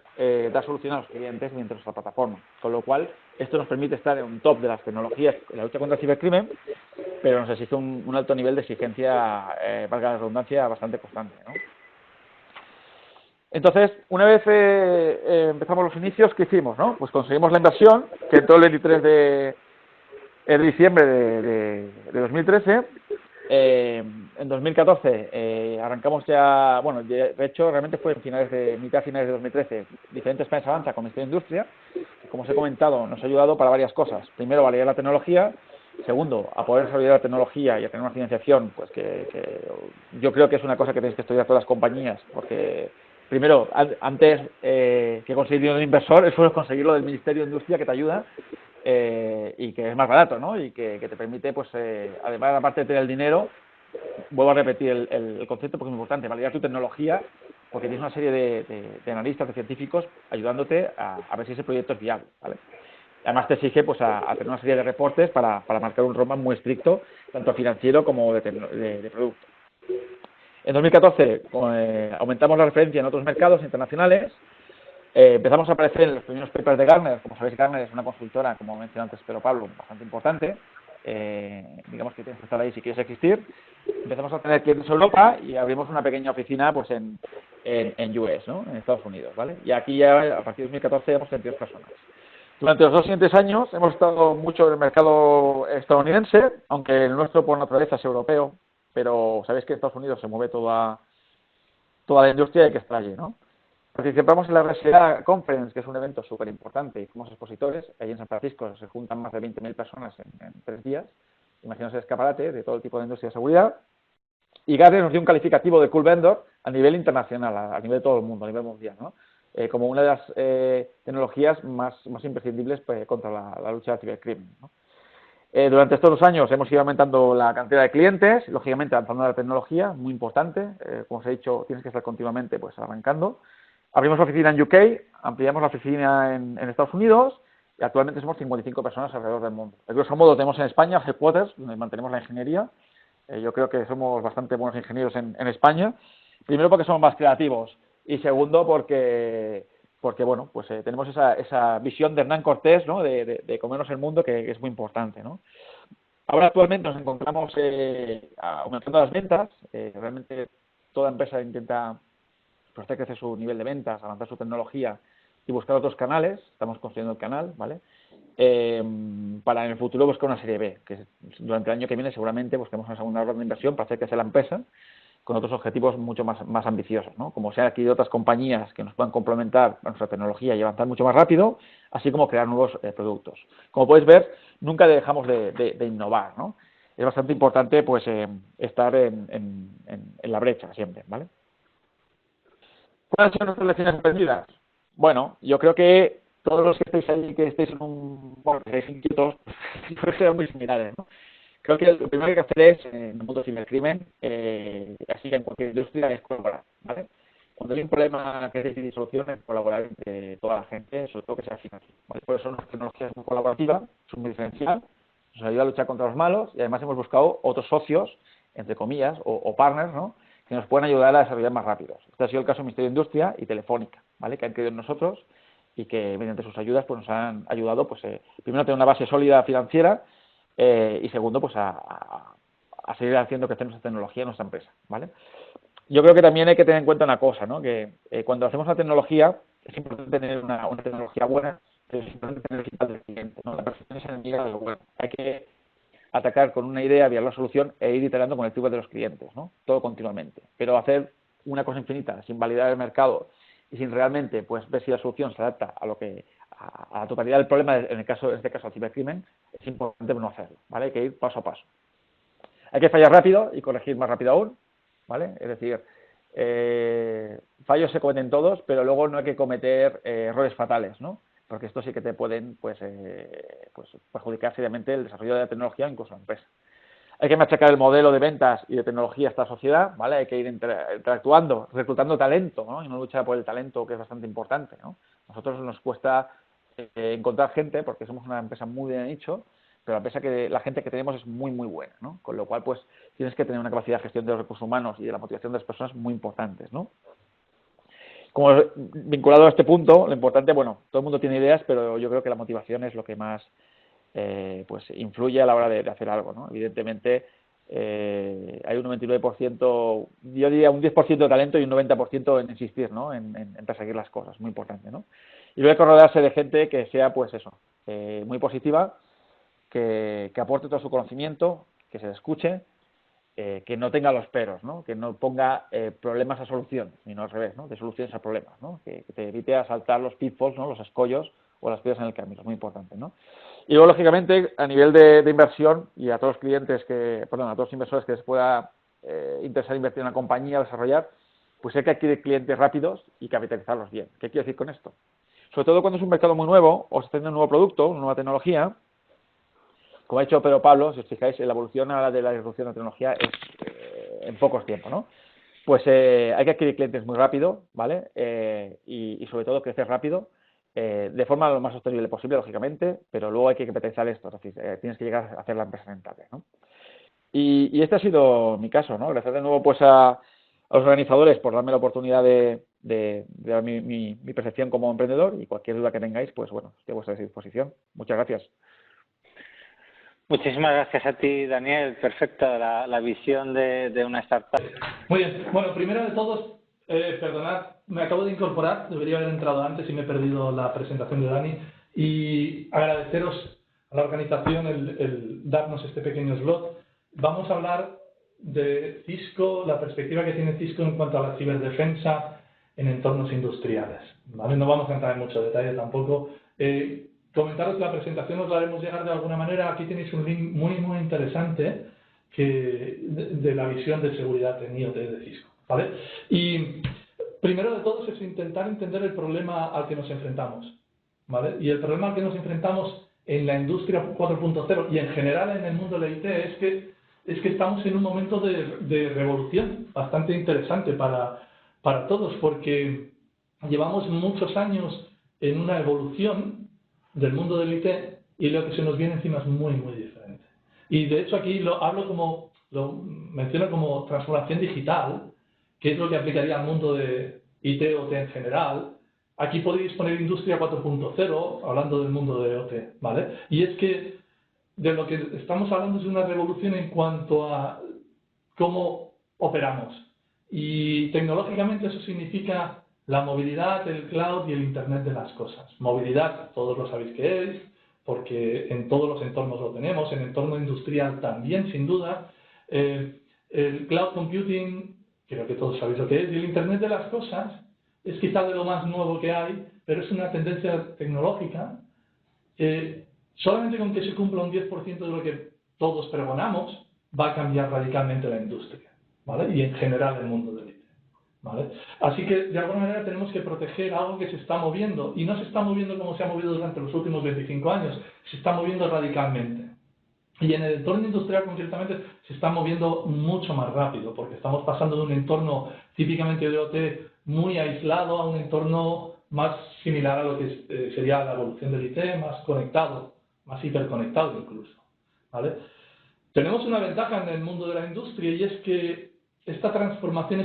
dar solución a los clientes mediante nuestra plataforma. Con lo cual, esto nos permite estar en un top de las tecnologías en la lucha contra el cibercrimen, pero nos exige un alto nivel de exigencia, valga la redundancia, bastante constante, ¿no? Entonces, una vez empezamos los inicios, ¿qué hicimos, no? Pues conseguimos la inversión, que entró el 23 de diciembre de 2013. En 2014 arrancamos ya, bueno, de hecho realmente fue en mitad finales de 2013, diferentes planes avanza con Ministerio de Industria, que, como os he comentado, nos ha ayudado para varias cosas. Primero, validar la tecnología. Segundo, a poder desarrollar la tecnología y a tener una financiación, pues que yo creo que es una cosa que tenéis que estudiar todas las compañías, porque primero, antes que conseguir dinero de inversor, eso es conseguirlo del Ministerio de Industria, que te ayuda y que es más barato, ¿no? Y que te permite, pues, además, aparte de tener el dinero, vuelvo a repetir el concepto porque es muy importante, validar tu tecnología, porque tienes una serie de analistas, de científicos, ayudándote a ver si ese proyecto es viable, ¿vale? Además te exige, pues, a tener una serie de reportes para marcar un roadmap muy estricto, tanto financiero como de producto. En 2014 aumentamos la referencia en otros mercados internacionales, empezamos a aparecer en los primeros papers de Gartner. Como sabéis, Gartner es una consultora, como mencionó antes Pedro Pablo, bastante importante. Digamos que tienes que estar ahí si quieres existir. Empezamos a tener clientes en Europa y abrimos una pequeña oficina, pues, en US, ¿no? En Estados Unidos, ¿vale? Y aquí ya, a partir de 2014, ya hemos 32 personas. Durante los 2 siguientes años hemos estado mucho en el mercado estadounidense, aunque el nuestro por naturaleza es europeo, pero sabéis que en Estados Unidos se mueve toda la industria y hay que estar allí, ¿no? Participamos en la RSA Conference, que es un evento súper importante, y fuimos expositores. Allí en San Francisco se juntan más de 20.000 personas en 3 días. Imaginaos el escaparate de todo el tipo de industria de seguridad. Y Gartner nos dio un calificativo de Cool Vendor a nivel internacional, a nivel de todo el mundo, a nivel mundial, ¿no? Como una de las tecnologías más imprescindibles, pues, contra la lucha del cibercrimen, ¿no? Durante estos 2 años hemos ido aumentando la cantidad de clientes, lógicamente avanzando la tecnología, muy importante. Como os he dicho, tienes que estar continuamente, pues, arrancando. Abrimos la oficina en UK, ampliamos la oficina en Estados Unidos y actualmente somos 55 personas alrededor del mundo. De grosso modo tenemos en España headquarters, donde mantenemos la ingeniería. Yo creo que somos bastante buenos ingenieros en España. Primero porque somos más creativos y segundo porque bueno, pues tenemos esa visión de Hernán Cortés, ¿no? De comernos el mundo, que es muy importante, ¿no? Ahora actualmente nos encontramos aumentando las ventas. Realmente toda empresa intenta, pues, hacer crecer su nivel de ventas, avanzar su tecnología y buscar otros canales. Estamos construyendo el canal, ¿vale? Para en el futuro buscar una serie B, que durante el año que viene seguramente busquemos una segunda ronda de inversión para hacer crecer la empresa con otros objetivos mucho más ambiciosos, ¿no? Como se han adquirido otras compañías que nos puedan complementar a nuestra tecnología y avanzar mucho más rápido, así como crear nuevos productos. Como podéis ver, nunca dejamos de innovar, ¿no? Es bastante importante, pues, estar en la brecha siempre, ¿vale? ¿Cuáles son nuestras lecciones aprendidas? Bueno, yo creo que todos los que estéis ahí, que estéis en bueno, que estéis inquietos, yo creo que serán muy similares, ¿no? Creo que lo primero que hay que hacer es, en el mundo del cibercrimen, así que en cualquier industria, es colaborar, ¿vale? Cuando hay un problema que es difícil solucionar, colaborar entre toda la gente, sobre todo que sea financiero, ¿vale? Por eso nuestra tecnología es muy colaborativa, es muy diferencial, nos ayuda a luchar contra los malos y además hemos buscado otros socios, entre comillas, o partners, ¿no?, que nos pueden ayudar a desarrollar más rápidos. Este ha sido el caso del Ministerio de Industria y Telefónica, ¿vale?, que han creído en nosotros y que mediante sus ayudas pues nos han ayudado, pues primero a tener una base sólida financiera y segundo, pues a seguir haciendo crecer nuestra tecnología en nuestra empresa, ¿vale? Yo creo que también hay que tener en cuenta una cosa, ¿no?, que cuando hacemos una tecnología es importante tener una tecnología buena, pero es importante tener el feedback del cliente, ¿no? La perfección es enemiga de lo bueno. Hay que atacar con una idea, viar la solución e ir iterando con el feedback de los clientes, ¿no? Todo continuamente. Pero hacer una cosa infinita sin validar el mercado y sin realmente pues ver si la solución se adapta a lo que a la totalidad del problema, en este caso al cibercrimen, es importante no hacerlo, ¿vale? Hay que ir paso a paso. Hay que fallar rápido y corregir más rápido aún, ¿vale? Es decir, fallos se cometen todos, pero luego no hay que cometer errores fatales, ¿no? Porque esto sí que te pueden pues perjudicar seriamente el desarrollo de la tecnología o incluso la empresa. Hay que machacar el modelo de ventas y de tecnología a esta sociedad, ¿vale? Hay que ir interactuando, reclutando talento, ¿no? Y no luchar por el talento, que es bastante importante, ¿no? A nosotros nos cuesta encontrar gente porque somos una empresa muy de nicho, pero la gente que tenemos es muy, muy buena, ¿no? Con lo cual, pues, tienes que tener una capacidad de gestión de los recursos humanos y de la motivación de las personas muy importantes, ¿no? Como vinculado a este punto, lo importante, bueno, todo el mundo tiene ideas, pero yo creo que la motivación es lo que más pues influye a la hora de hacer algo, ¿no? Evidentemente, hay un 99%, yo diría un 10% de talento y un 90% en insistir, ¿no? En perseguir las cosas, muy importante, ¿no? Y luego hay que rodearse de gente que sea, pues eso, muy positiva, que aporte todo su conocimiento, que se le escuche, que no tenga los peros, ¿no? Que no ponga problemas a solución, sino al revés, ¿no? De soluciones a problemas, ¿no? Que te evite asaltar los pitfalls, ¿no? Los escollos o las piedras en el camino, es muy importante, ¿no? Y luego, lógicamente, a nivel de inversión y a todos los clientes a todos los inversores que les pueda interesar invertir en una compañía, desarrollar, pues hay que adquirir clientes rápidos y capitalizarlos bien. ¿Qué quiero decir con esto? Sobre todo cuando es un mercado muy nuevo o se está haciendo un nuevo producto, una nueva tecnología, como ha dicho Pedro Pablo, si os fijáis, la evolución ahora de la disrupción de la tecnología es en pocos tiempos, ¿no? Pues hay que adquirir clientes muy rápido, ¿vale? Y sobre todo crecer rápido, de forma lo más sostenible posible, lógicamente, pero luego hay que capitalizar esto, es decir, tienes que llegar a hacer la empresa rentable, ¿no? Y este ha sido mi caso, ¿no? Gracias de nuevo pues a los organizadores por darme la oportunidad de dar mi percepción como emprendedor, y cualquier duda que tengáis, pues bueno, estoy a vuestra disposición. Muchas gracias. Muchísimas gracias a ti, Daniel. Perfecta la visión de una startup. Muy bien. Bueno, primero de todos, perdonad, me acabo de incorporar, debería haber entrado antes y me he perdido la presentación de Dani. Y agradeceros a la organización el darnos este pequeño slot. Vamos a hablar de Cisco, la perspectiva que tiene Cisco en cuanto a la ciberdefensa en entornos industriales, ¿vale? No vamos a entrar en mucho detalle tampoco. Comentaros la presentación, os la haremos llegar de alguna manera. Aquí tenéis un link muy, muy interesante de la visión de seguridad en IoT de Cisco, ¿vale? Y primero de todo es intentar entender el problema al que nos enfrentamos, ¿vale? Y el problema al que nos enfrentamos en la industria 4.0 y en general en el mundo de la IT es que estamos en un momento de revolución bastante interesante para todos, porque llevamos muchos años en una evolución del mundo del IT y lo que se nos viene encima es muy, muy diferente. Y de hecho aquí lo menciono como transformación digital, que es lo que aplicaría al mundo de IT o OT en general. Aquí podéis poner Industria 4.0, hablando del mundo de OT, ¿vale? Y es que de lo que estamos hablando es de una revolución en cuanto a cómo operamos. Y tecnológicamente eso significa la movilidad, el cloud y el Internet de las cosas. Movilidad, todos lo sabéis que es, porque en todos los entornos lo tenemos, en el entorno industrial también, sin duda. El cloud computing, creo que todos sabéis lo que es, y el Internet de las cosas es quizá de lo más nuevo que hay, pero es una tendencia tecnológica. Solamente con que se cumpla un 10% de lo que todos pregonamos, va a cambiar radicalmente la industria, ¿vale? Y en general el mundo del IT. ¿vale? Así que, de alguna manera, tenemos que proteger algo que se está moviendo, y no se está moviendo como se ha movido durante los últimos 25 años, se está moviendo radicalmente. Y en el entorno industrial, concretamente, se está moviendo mucho más rápido, porque estamos pasando de un entorno típicamente de OT muy aislado a un entorno más similar a lo que sería la evolución del IT, más conectado, más hiperconectado incluso, ¿vale? Tenemos una ventaja en el mundo de la industria, y es que esta transformación,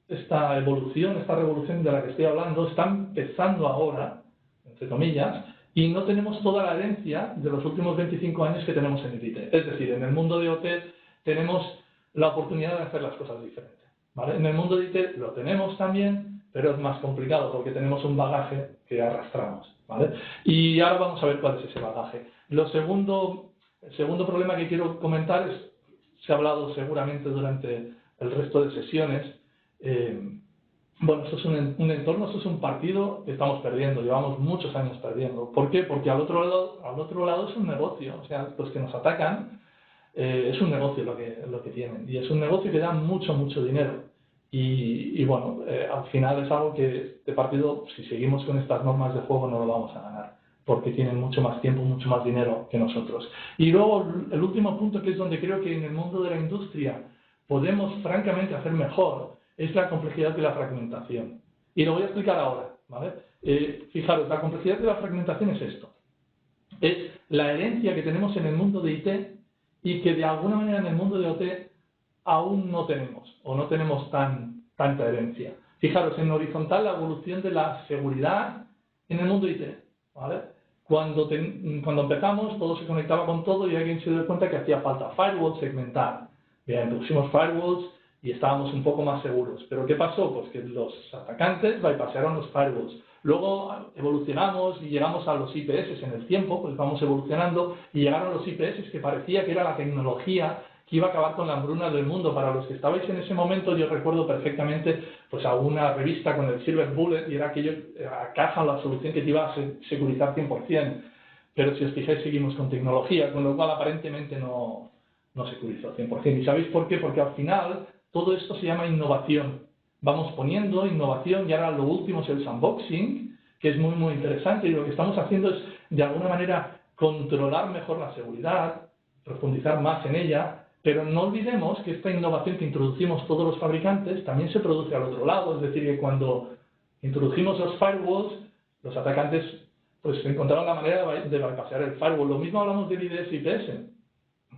esta evolución, esta revolución de la que estoy hablando, está empezando ahora, entre comillas, y no tenemos toda la herencia de los últimos 25 años que tenemos en el IT. Es decir, en el mundo de OT tenemos la oportunidad de hacer las cosas diferentes, ¿vale? En el mundo de IT lo tenemos también, pero es más complicado porque tenemos un bagaje que arrastramos, ¿vale? Y ahora vamos a ver cuál es ese bagaje. El segundo problema que quiero comentar se ha hablado seguramente durante el resto de sesiones. Bueno, esto es un entorno, esto es un partido que estamos perdiendo, llevamos muchos años perdiendo. ¿Por qué? Porque al otro lado es un negocio, o sea, los que nos atacan es un negocio lo que tienen, y es un negocio que da mucho dinero. Y bueno, al final es algo que este partido, si seguimos con estas normas de juego, no lo vamos a ganar, porque tienen mucho más tiempo, mucho más dinero que nosotros. Y luego el último punto, que es donde creo que en el mundo de la industria podemos francamente hacer mejor, es la complejidad de la fragmentación. Y lo voy a explicar ahora, ¿vale? Fijaros, la complejidad de la fragmentación es esto. Es la herencia que tenemos en el mundo de IT y que de alguna manera en el mundo de OT aún no tenemos, o no tenemos tanta herencia. Fijaros, en horizontal, la evolución de la seguridad en el mundo de IT, ¿vale? Cuando empezamos, todo se conectaba con todo y alguien se dio cuenta que hacía falta firewall segmentar. Bien, pusimos firewalls y estábamos un poco más seguros. ¿Pero qué pasó? Pues que los atacantes bypasaron los firewalls. Luego evolucionamos y llegamos a los IPS en el tiempo, pues vamos evolucionando, y llegaron los IPS que parecía que era la tecnología que iba a acabar con la hambruna del mundo. Para los que estabais en ese momento, yo recuerdo perfectamente pues a una revista con el Silver Bullet, y era aquello, a caja, la solución que te iba a securizar 100%. Pero si os fijáis, seguimos con tecnología, con lo cual aparentemente no securizó 100%. ¿Y sabéis por qué? Porque al final todo esto se llama innovación. Vamos poniendo innovación, y ahora lo último es el sandboxing, que es muy interesante, y lo que estamos haciendo es, de alguna manera, controlar mejor la seguridad, profundizar más en ella, pero no olvidemos que esta innovación que introducimos todos los fabricantes también se produce al otro lado. Es decir, que cuando introdujimos los firewalls, los atacantes pues encontraron la manera de bypassear el firewall. Lo mismo hablamos del IDS IPS.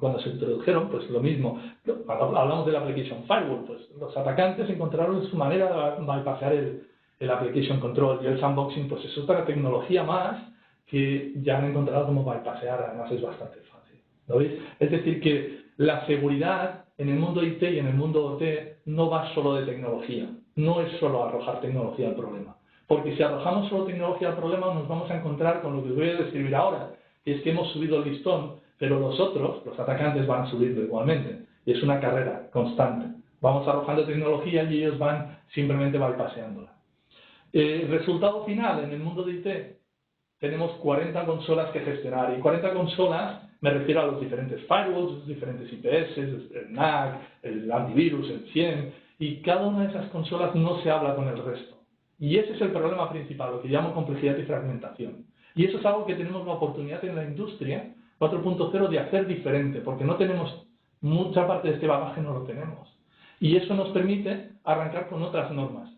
Cuando se introdujeron, pues lo mismo. Cuando hablamos del Application Firewall, pues los atacantes encontraron su manera de bypassear el Application Control, y el sandboxing pues es otra tecnología más que ya han encontrado cómo bypassear. Además es bastante fácil, ¿lo veis? Es decir, que la seguridad en el mundo IT y en el mundo OT no va solo de tecnología, no es solo arrojar tecnología al problema. Porque si arrojamos solo tecnología al problema, nos vamos a encontrar con lo que os voy a describir ahora, que es que hemos subido el listón, pero los otros, los atacantes, van a subirlo igualmente. Y es una carrera constante. Vamos arrojando tecnología y ellos van simplemente bypasseándola. Resultado final, en el mundo de IT, tenemos 40 consolas que gestionar. Y 40 consolas, me refiero a los diferentes firewalls, los diferentes IPS, el NAC, el antivirus, el SIEM, y cada una de esas consolas no se habla con el resto. Y ese es el problema principal, lo que llamo complejidad y fragmentación. Y eso es algo que tenemos la oportunidad en la industria 4.0 de hacer diferente, porque no tenemos mucha parte de este bagaje, no lo tenemos. Y eso nos permite arrancar con otras normas.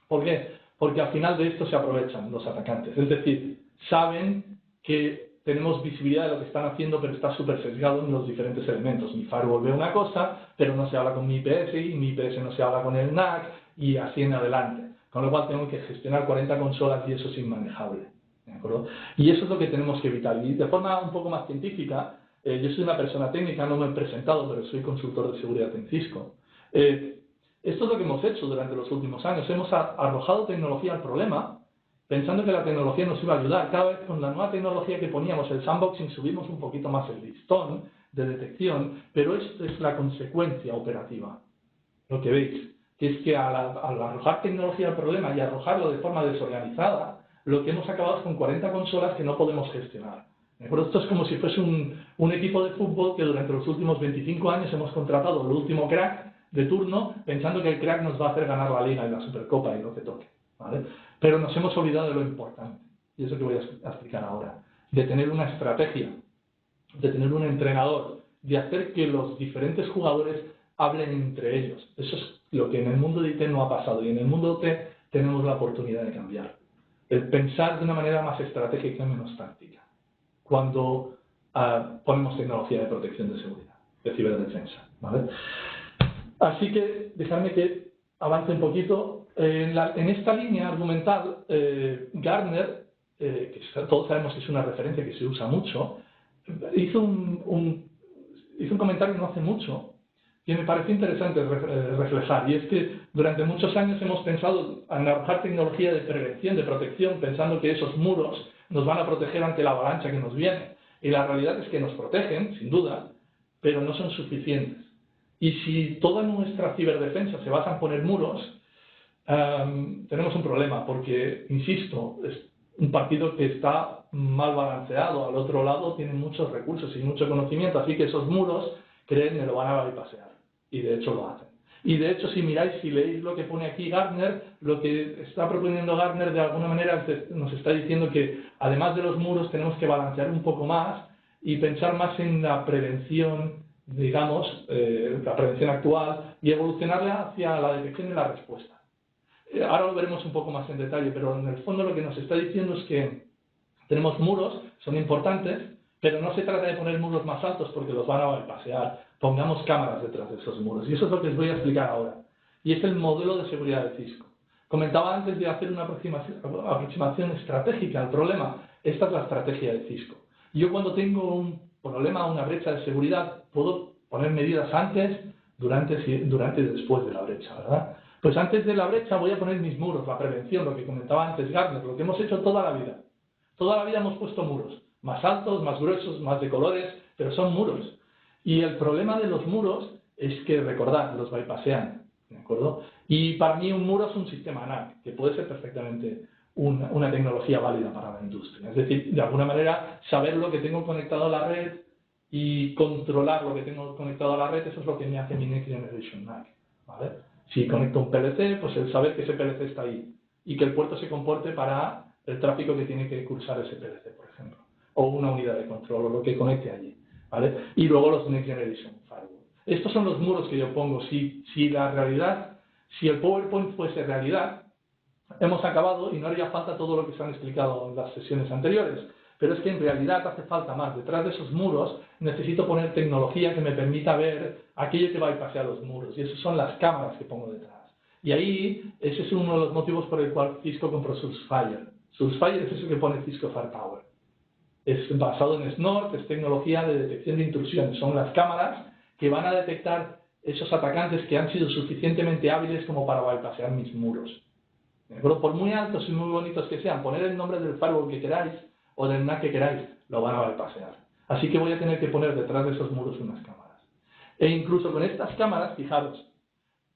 ¿Por qué? Porque al final de esto se aprovechan los atacantes. Es decir, saben que tenemos visibilidad de lo que están haciendo, pero está súper sesgado en los diferentes elementos. Mi firewall ve una cosa, pero no se habla con mi IPS, y mi IPS no se habla con el NAC, y así en adelante. Con lo cual tengo que gestionar 40 consolas y eso es inmanejable. ¿De acuerdo? Y eso es lo que tenemos que evitar. Y de forma un poco más científica, yo soy una persona técnica, no me he presentado, pero soy consultor de seguridad en Cisco. Esto es lo que hemos hecho durante los últimos años. Hemos arrojado tecnología al problema, pensando que la tecnología nos iba a ayudar. Cada vez con la nueva tecnología que poníamos, el sandboxing, subimos un poquito más el listón de detección, pero esto es la consecuencia operativa. Lo que veis, que es que al arrojar tecnología al problema y arrojarlo de forma desorganizada, lo que hemos acabado es con 40 consolas que no podemos gestionar. Pero esto es como si fuese un equipo de fútbol que durante los últimos 25 años hemos contratado el último crack de turno pensando que el crack nos va a hacer ganar la Liga y la Supercopa y lo que toque, ¿vale? Pero nos hemos olvidado de lo importante, y eso que voy a explicar ahora, de tener una estrategia, de tener un entrenador, de hacer que los diferentes jugadores hablen entre ellos. Eso es lo que en el mundo de IT no ha pasado, y en el mundo de IT tenemos la oportunidad de cambiar. El pensar de una manera más estratégica y menos táctica, cuando ponemos tecnología de protección de seguridad, de ciberdefensa, ¿vale? Así que dejadme que avance un poquito. En esta línea argumental, Gartner, que todos sabemos que es una referencia que se usa mucho, hizo un comentario no hace mucho que me pareció interesante reflejar, y es que durante muchos años hemos pensado en arrojar tecnología de prevención, de protección, pensando que esos muros nos van a proteger ante la avalancha que nos viene. Y la realidad es que nos protegen, sin duda, pero no son suficientes. Y si toda nuestra ciberdefensa se basa en poner muros, tenemos un problema, porque, insisto, es un partido que está mal balanceado. Al otro lado tienen muchos recursos y mucho conocimiento, así que esos muros, créanme, lo van a bypassear. Y de hecho lo hacen. Y de hecho, si miráis, si leéis lo que pone aquí Gartner, lo que está proponiendo Gartner de alguna manera nos está diciendo que además de los muros tenemos que balancear un poco más y pensar más en la prevención, digamos, la prevención actual, y evolucionarla hacia la detección y la respuesta. Ahora lo veremos un poco más en detalle, pero en el fondo lo que nos está diciendo es que tenemos muros, son importantes, pero no se trata de poner muros más altos porque los van a bypassear. Pongamos cámaras detrás de esos muros. Y eso es lo que os voy a explicar ahora. Y es el modelo de seguridad de Cisco. Comentaba antes de hacer una aproximación estratégica al problema. Esta es la estrategia de Cisco. Yo cuando tengo un problema, una brecha de seguridad, puedo poner medidas antes, durante y después de la brecha, ¿verdad? Pues antes de la brecha voy a poner mis muros, la prevención, lo que comentaba antes Gartner, lo que hemos hecho toda la vida. Toda la vida hemos puesto muros, más altos, más gruesos, más de colores, pero son muros. Y el problema de los muros es que, recordad, los bypassean, ¿de acuerdo? Y para mí un muro es un sistema NAC, que puede ser perfectamente una tecnología válida para la industria. Es decir, de alguna manera, saber lo que tengo conectado a la red y controlar lo que tengo conectado a la red, eso es lo que me hace mi Next Generation NAC, ¿vale? Si conecto un PLC, pues el saber que ese PLC está ahí y que el puerto se comporte para el tráfico que tiene que cursar ese PLC, por ejemplo, o una unidad de control, o lo que conecte allí, ¿vale? Y luego los Next Generation Firewall. Estos son los muros que yo pongo. Si el PowerPoint fuese realidad, hemos acabado y no haría falta todo lo que se han explicado en las sesiones anteriores. Pero es que en realidad hace falta más. Detrás de esos muros necesito poner tecnología que me permita ver aquello que bypassea los muros. Y esas son las cámaras que pongo detrás. Y ahí, ese es uno de los motivos por el cual Cisco compró Sourcefire. Sourcefire es eso que pone Cisco Firepower. Es basado en Snort, es tecnología de detección de intrusiones. Son las cámaras que van a detectar esos atacantes que han sido suficientemente hábiles como para bypassear mis muros. Pero por muy altos y muy bonitos que sean, poner el nombre del firewall que queráis o del NAC que queráis, lo van a bypassear. Así que voy a tener que poner detrás de esos muros unas cámaras. E incluso con estas cámaras, fijaros,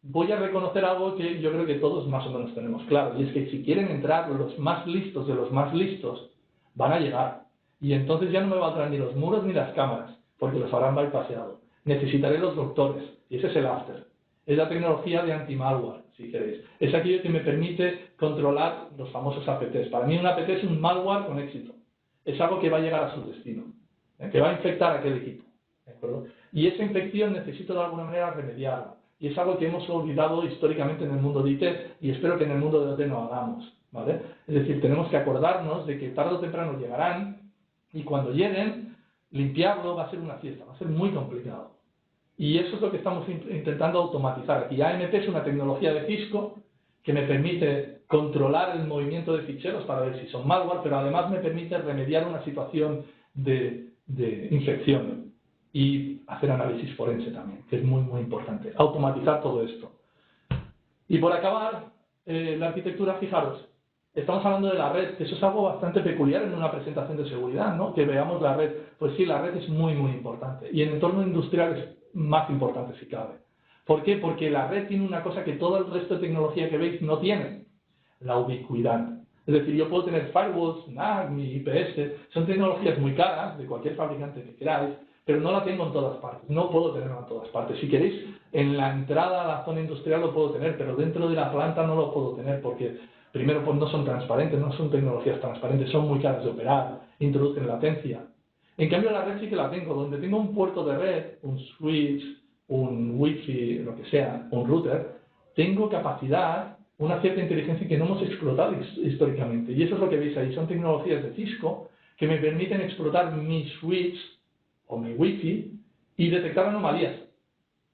voy a reconocer algo que yo creo que todos más o menos tenemos claro, y es que si quieren entrar los más listos de los más listos, van a llegar. Y entonces ya no me valdrán ni los muros ni las cámaras, porque los habrán bypasseado. Necesitaré los doctores, y ese es el after. Es la tecnología de anti-malware, si queréis. Es aquello que me permite controlar los famosos APTs. Para mí un APT es un malware con éxito. Es algo que va a llegar a su destino, que va a infectar aquel equipo, ¿de acuerdo? Y esa infección necesito de alguna manera remediarla. Y es algo que hemos olvidado históricamente en el mundo de IT y espero que en el mundo de OT no hagamos, ¿vale? Es decir, tenemos que acordarnos de que tarde o temprano llegarán y cuando lleguen, limpiarlo va a ser una fiesta, va a ser muy complicado. Y eso es lo que estamos intentando automatizar aquí. AMP es una tecnología de Cisco que me permite controlar el movimiento de ficheros para ver si son malware, pero además me permite remediar una situación de infección y hacer análisis forense también, que es muy, muy importante. Automatizar todo esto. Y por acabar, la arquitectura, fijaros, estamos hablando de la red, que eso es algo bastante peculiar en una presentación de seguridad, ¿no? Que veamos la red. Pues sí, la red es muy, muy importante. Y en entorno industrial es más importante si cabe. ¿Por qué? Porque la red tiene una cosa que todo el resto de tecnología que veis no tiene, la ubicuidad. Es decir, yo puedo tener firewalls, NAC, IPS, son tecnologías muy caras, de cualquier fabricante que queráis, pero no la tengo en todas partes, no puedo tenerla en todas partes. Si queréis, en la entrada a la zona industrial lo puedo tener, pero dentro de la planta no lo puedo tener porque, primero, pues no son transparentes, no son tecnologías transparentes, son muy caras de operar, introducen latencia. En cambio, la red sí que la tengo, donde tengo un puerto de red, un switch, un wifi, lo que sea, un router, tengo capacidad, una cierta inteligencia que no hemos explotado históricamente. Y eso es lo que veis ahí, son tecnologías de Cisco que me permiten explotar mi switch o mi wifi y detectar anomalías.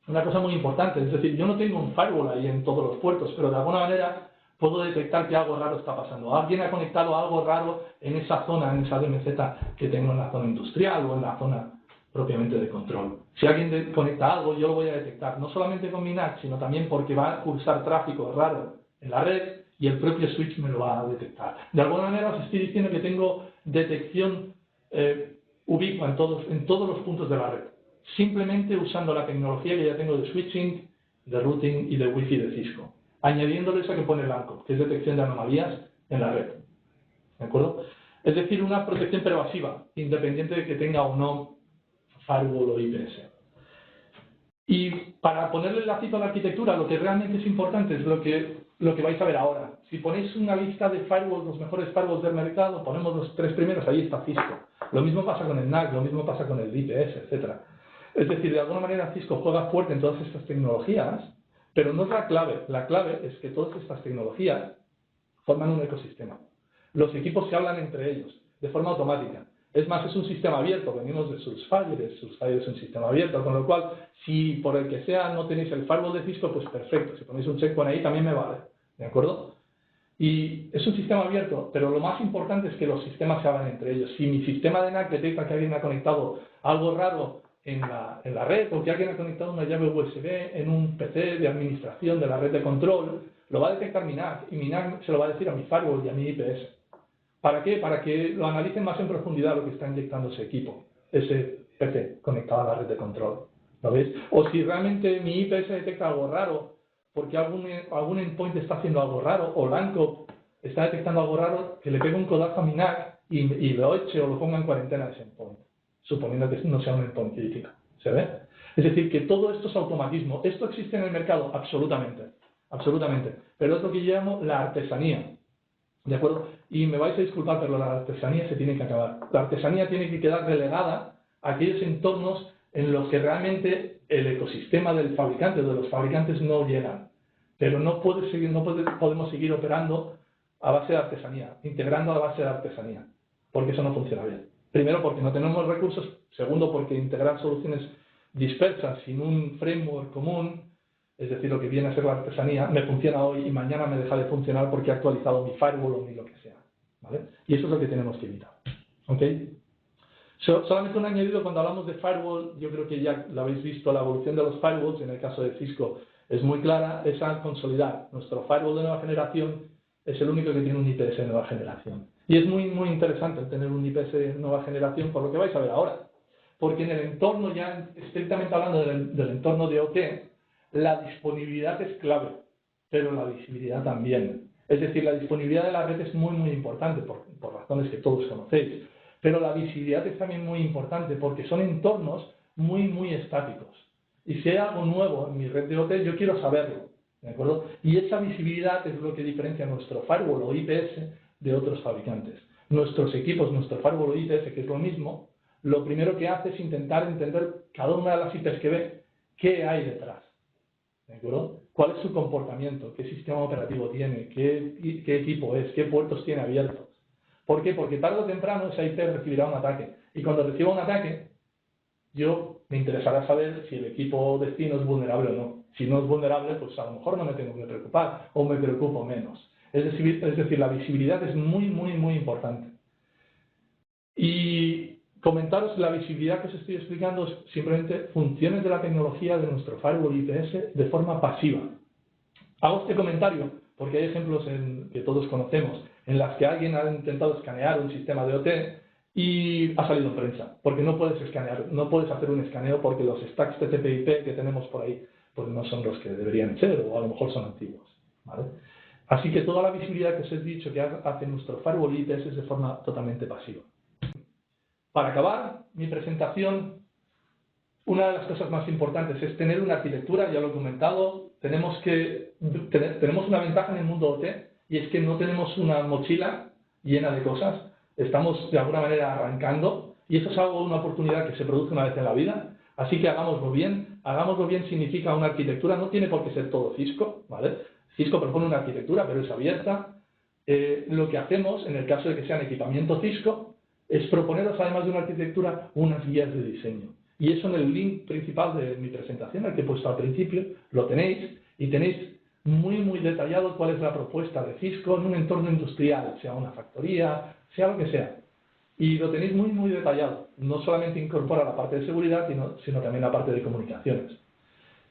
Una cosa muy importante, es decir, yo no tengo un firewall ahí en todos los puertos, pero de alguna manera puedo detectar que algo raro está pasando. Alguien ha conectado algo raro en esa zona, en esa DMZ que tengo en la zona industrial o en la zona propiamente de control. Si alguien conecta algo, yo lo voy a detectar, no solamente con mi NAC, sino también porque va a cursar tráfico raro en la red y el propio switch me lo va a detectar. De alguna manera os estoy diciendo que tengo detección ubicua en todos los puntos de la red, simplemente usando la tecnología que ya tengo de switching, de routing y de wifi de Cisco, añadiéndole esa que pone el ANCO, que es detección de anomalías en la red. ¿De acuerdo? Es decir, una protección pervasiva, independiente de que tenga o no firewall o IPS. Y para ponerle el lacito a la arquitectura, lo que realmente es importante es lo que vais a ver ahora. Si ponéis una lista de firewalls, los mejores firewalls del mercado, ponemos los 3 primeros, ahí está Cisco. Lo mismo pasa con el NAC, lo mismo pasa con el IPS, etc. Es decir, de alguna manera Cisco juega fuerte en todas estas tecnologías, pero no es la clave. La clave es que todas estas tecnologías forman un ecosistema. Los equipos se hablan entre ellos, de forma automática. Es más, es un sistema abierto, venimos de Sourcefire es un sistema abierto, con lo cual, si por el que sea no tenéis el firewall de Cisco, pues perfecto, si ponéis un checkpoint ahí también me vale, ¿de acuerdo? Y es un sistema abierto, pero lo más importante es que los sistemas se hablan entre ellos. Si mi sistema de NAC detecta que alguien ha conectado algo raro en la red, o que alguien ha conectado una llave USB en un PC de administración de la red de control, lo va a detectar mi NAC, y mi NAC se lo va a decir a mi firewall y a mi IPS. ¿Para qué? Para que lo analicen más en profundidad lo que está inyectando ese equipo, ese PC conectado a la red de control. ¿Lo veis? O si realmente mi IPS detecta algo raro, porque algún endpoint está haciendo algo raro, o LANCOP está detectando algo raro, que le pegue un codazo a mi NAC y lo eche o lo ponga en cuarentena a ese endpoint, suponiendo que no sea un endpoint crítico. ¿Se ve? Es decir, que todo esto es automatismo. ¿Esto existe en el mercado? Absolutamente. Absolutamente. Pero es lo que yo llamo la artesanía. ¿De acuerdo? Y me vais a disculpar, pero la artesanía se tiene que acabar. La artesanía tiene que quedar relegada a aquellos entornos en los que realmente el ecosistema del fabricante o de los fabricantes no llegan. Pero no podemos seguir operando a base de artesanía, integrando a base de artesanía, porque eso no funciona bien. Primero, porque no tenemos recursos. Segundo, porque integrar soluciones dispersas sin un framework común, es decir, lo que viene a ser la artesanía, me funciona hoy y mañana me deja de funcionar porque he actualizado mi firewall o mi lo que sea. ¿Vale? Y eso es lo que tenemos que evitar. ¿Ok? Solamente un añadido, cuando hablamos de firewall, yo creo que ya lo habéis visto, la evolución de los firewalls, en el caso de Cisco, es muy clara, es al consolidar. Nuestro firewall de nueva generación es el único que tiene un IPS de nueva generación. Y es muy, muy interesante tener un IPS de nueva generación, por lo que vais a ver ahora. Porque en el entorno, ya estrictamente hablando del entorno de OT, la disponibilidad es clave, pero la visibilidad también. Es decir, la disponibilidad de la red es muy, muy importante por razones que todos conocéis, pero la visibilidad es también muy importante porque son entornos muy, muy estáticos. Y si hay algo nuevo en mi red de OT, yo quiero saberlo, ¿de acuerdo? Y esa visibilidad es lo que diferencia nuestro firewall o IPS de otros fabricantes. Nuestros equipos, nuestro firewall o IPS, que es lo mismo, lo primero que hace es intentar entender cada una de las IPs que ve, qué hay detrás. ¿De acuerdo? ¿Cuál es su comportamiento? ¿Qué sistema operativo tiene? ¿Qué equipo es? ¿Qué puertos tiene abiertos? ¿Por qué? Porque tarde o temprano esa IP recibirá un ataque. Y cuando reciba un ataque, me interesará saber si el equipo destino es vulnerable o no. Si no es vulnerable, pues a lo mejor no me tengo que preocupar o me preocupo menos. Es decir, la visibilidad es muy, muy, muy importante. Y comentaros la visibilidad que os estoy explicando es simplemente funciones de la tecnología de nuestro firewall IPS de forma pasiva. Hago este comentario porque hay ejemplos que todos conocemos en las que alguien ha intentado escanear un sistema de OT y ha salido en prensa, porque no puedes escanear, no puedes hacer un escaneo porque los stacks TCP/IP que tenemos por ahí pues no son los que deberían ser o a lo mejor son antiguos, ¿vale? Así que toda la visibilidad que os he dicho que hace nuestro firewall IPS es de forma totalmente pasiva. Para acabar mi presentación, una de las cosas más importantes es tener una arquitectura, ya lo he comentado, tenemos una ventaja en el mundo OT, y es que no tenemos una mochila llena de cosas, estamos de alguna manera arrancando, y eso es una oportunidad que se produce una vez en la vida, así que hagámoslo bien. Hagámoslo bien significa una arquitectura, no tiene por qué ser todo Cisco, ¿vale? Cisco propone una arquitectura, pero es abierta. Lo que hacemos, en el caso de que sean equipamiento Cisco, es proponeros, además de una arquitectura, unas guías de diseño. Y eso en el link principal de mi presentación, el que he puesto al principio, lo tenéis, y tenéis muy, muy detallado cuál es la propuesta de Cisco en un entorno industrial, sea una factoría, sea lo que sea. Y lo tenéis muy, muy detallado. No solamente incorpora la parte de seguridad, sino también la parte de comunicaciones.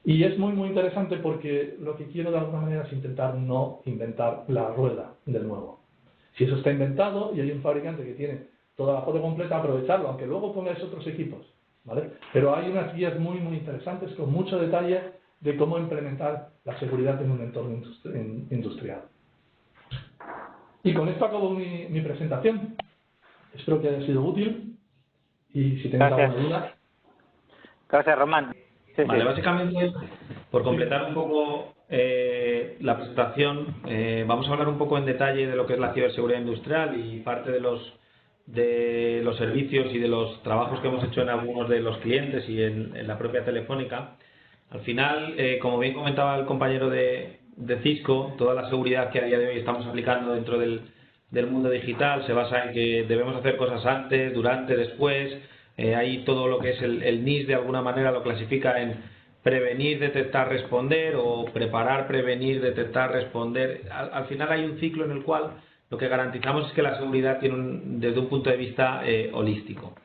Y es muy, muy interesante porque lo que quiero de alguna manera es intentar no inventar la rueda de nuevo. Si eso está inventado y hay un fabricante que tiene toda la foto completa, aprovecharlo, aunque luego pongáis otros equipos, ¿vale? Pero hay unas guías muy, muy interesantes con mucho detalle de cómo implementar la seguridad en un entorno industrial. Y con esto acabo mi presentación. Espero que haya sido útil y si tenéis alguna duda. Gracias, Román. Sí, vale, sí. Básicamente, por completar un poco la presentación, vamos a hablar un poco en detalle de lo que es la ciberseguridad industrial y parte de los servicios y de los trabajos que hemos hecho en algunos de los clientes y en la propia Telefónica. Al final, como bien comentaba el compañero de Cisco, toda la seguridad que a día de hoy estamos aplicando dentro del mundo digital se basa en que debemos hacer cosas antes, durante, después. Ahí todo lo que es el NIST de alguna manera lo clasifica en prevenir, detectar, responder, o preparar, prevenir, detectar, responder. Al final hay un ciclo en el cual lo que garantizamos es que la seguridad tiene desde un punto de vista holístico.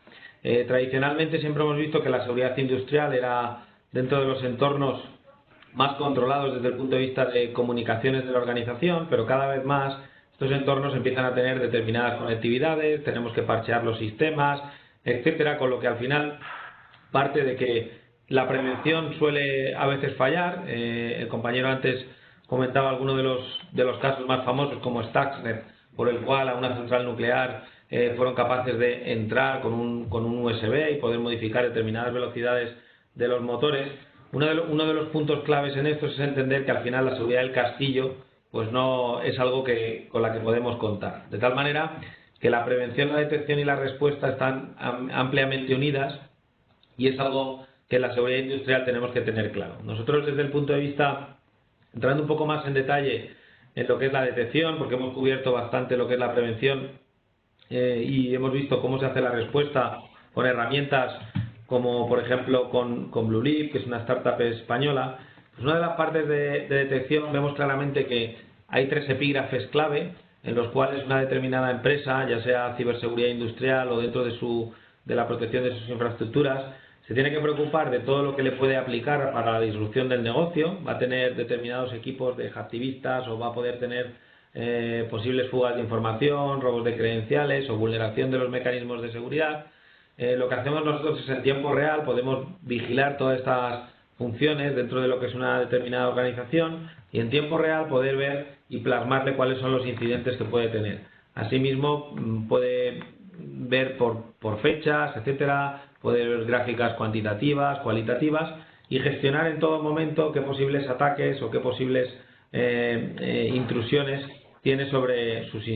Tradicionalmente siempre hemos visto que la seguridad industrial era dentro de los entornos más controlados desde el punto de vista de comunicaciones de la organización, pero cada vez más estos entornos empiezan a tener determinadas conectividades, tenemos que parchear los sistemas, etcétera, con lo que al final parte de que la prevención suele a veces fallar. El compañero antes comentaba algunos de los casos más famosos, como Stuxnet, por el cual a una central nuclear fueron capaces de entrar con un USB y poder modificar determinadas velocidades de los motores. Uno de los puntos claves en esto es entender que al final la seguridad del castillo pues no es algo con la que podemos contar. De tal manera que la prevención, la detección y la respuesta están ampliamente unidas, y es algo que en la seguridad industrial tenemos que tener claro. Nosotros, desde el punto de vista, entrando un poco más en detalle en lo que es la detección, porque hemos cubierto bastante lo que es la prevención y hemos visto cómo se hace la respuesta con herramientas como, por ejemplo, con Blueleaf, que es una startup española. Pues una de las partes de detección vemos claramente que hay 3 epígrafes clave en los cuales una determinada empresa, ya sea ciberseguridad industrial o dentro de la protección de sus infraestructuras, se tiene que preocupar de todo lo que le puede aplicar para la disrupción del negocio. Va a tener determinados equipos de hacktivistas, o va a poder tener posibles fugas de información, robos de credenciales o vulneración de los mecanismos de seguridad. Lo que hacemos nosotros es, en tiempo real, podemos vigilar todas estas funciones dentro de lo que es una determinada organización y en tiempo real poder ver y plasmarle cuáles son los incidentes que puede tener. Asimismo, puede ver por fechas, etcétera, puede ver gráficas cuantitativas, cualitativas, y gestionar en todo momento qué posibles ataques o qué posibles intrusiones tiene sobre sus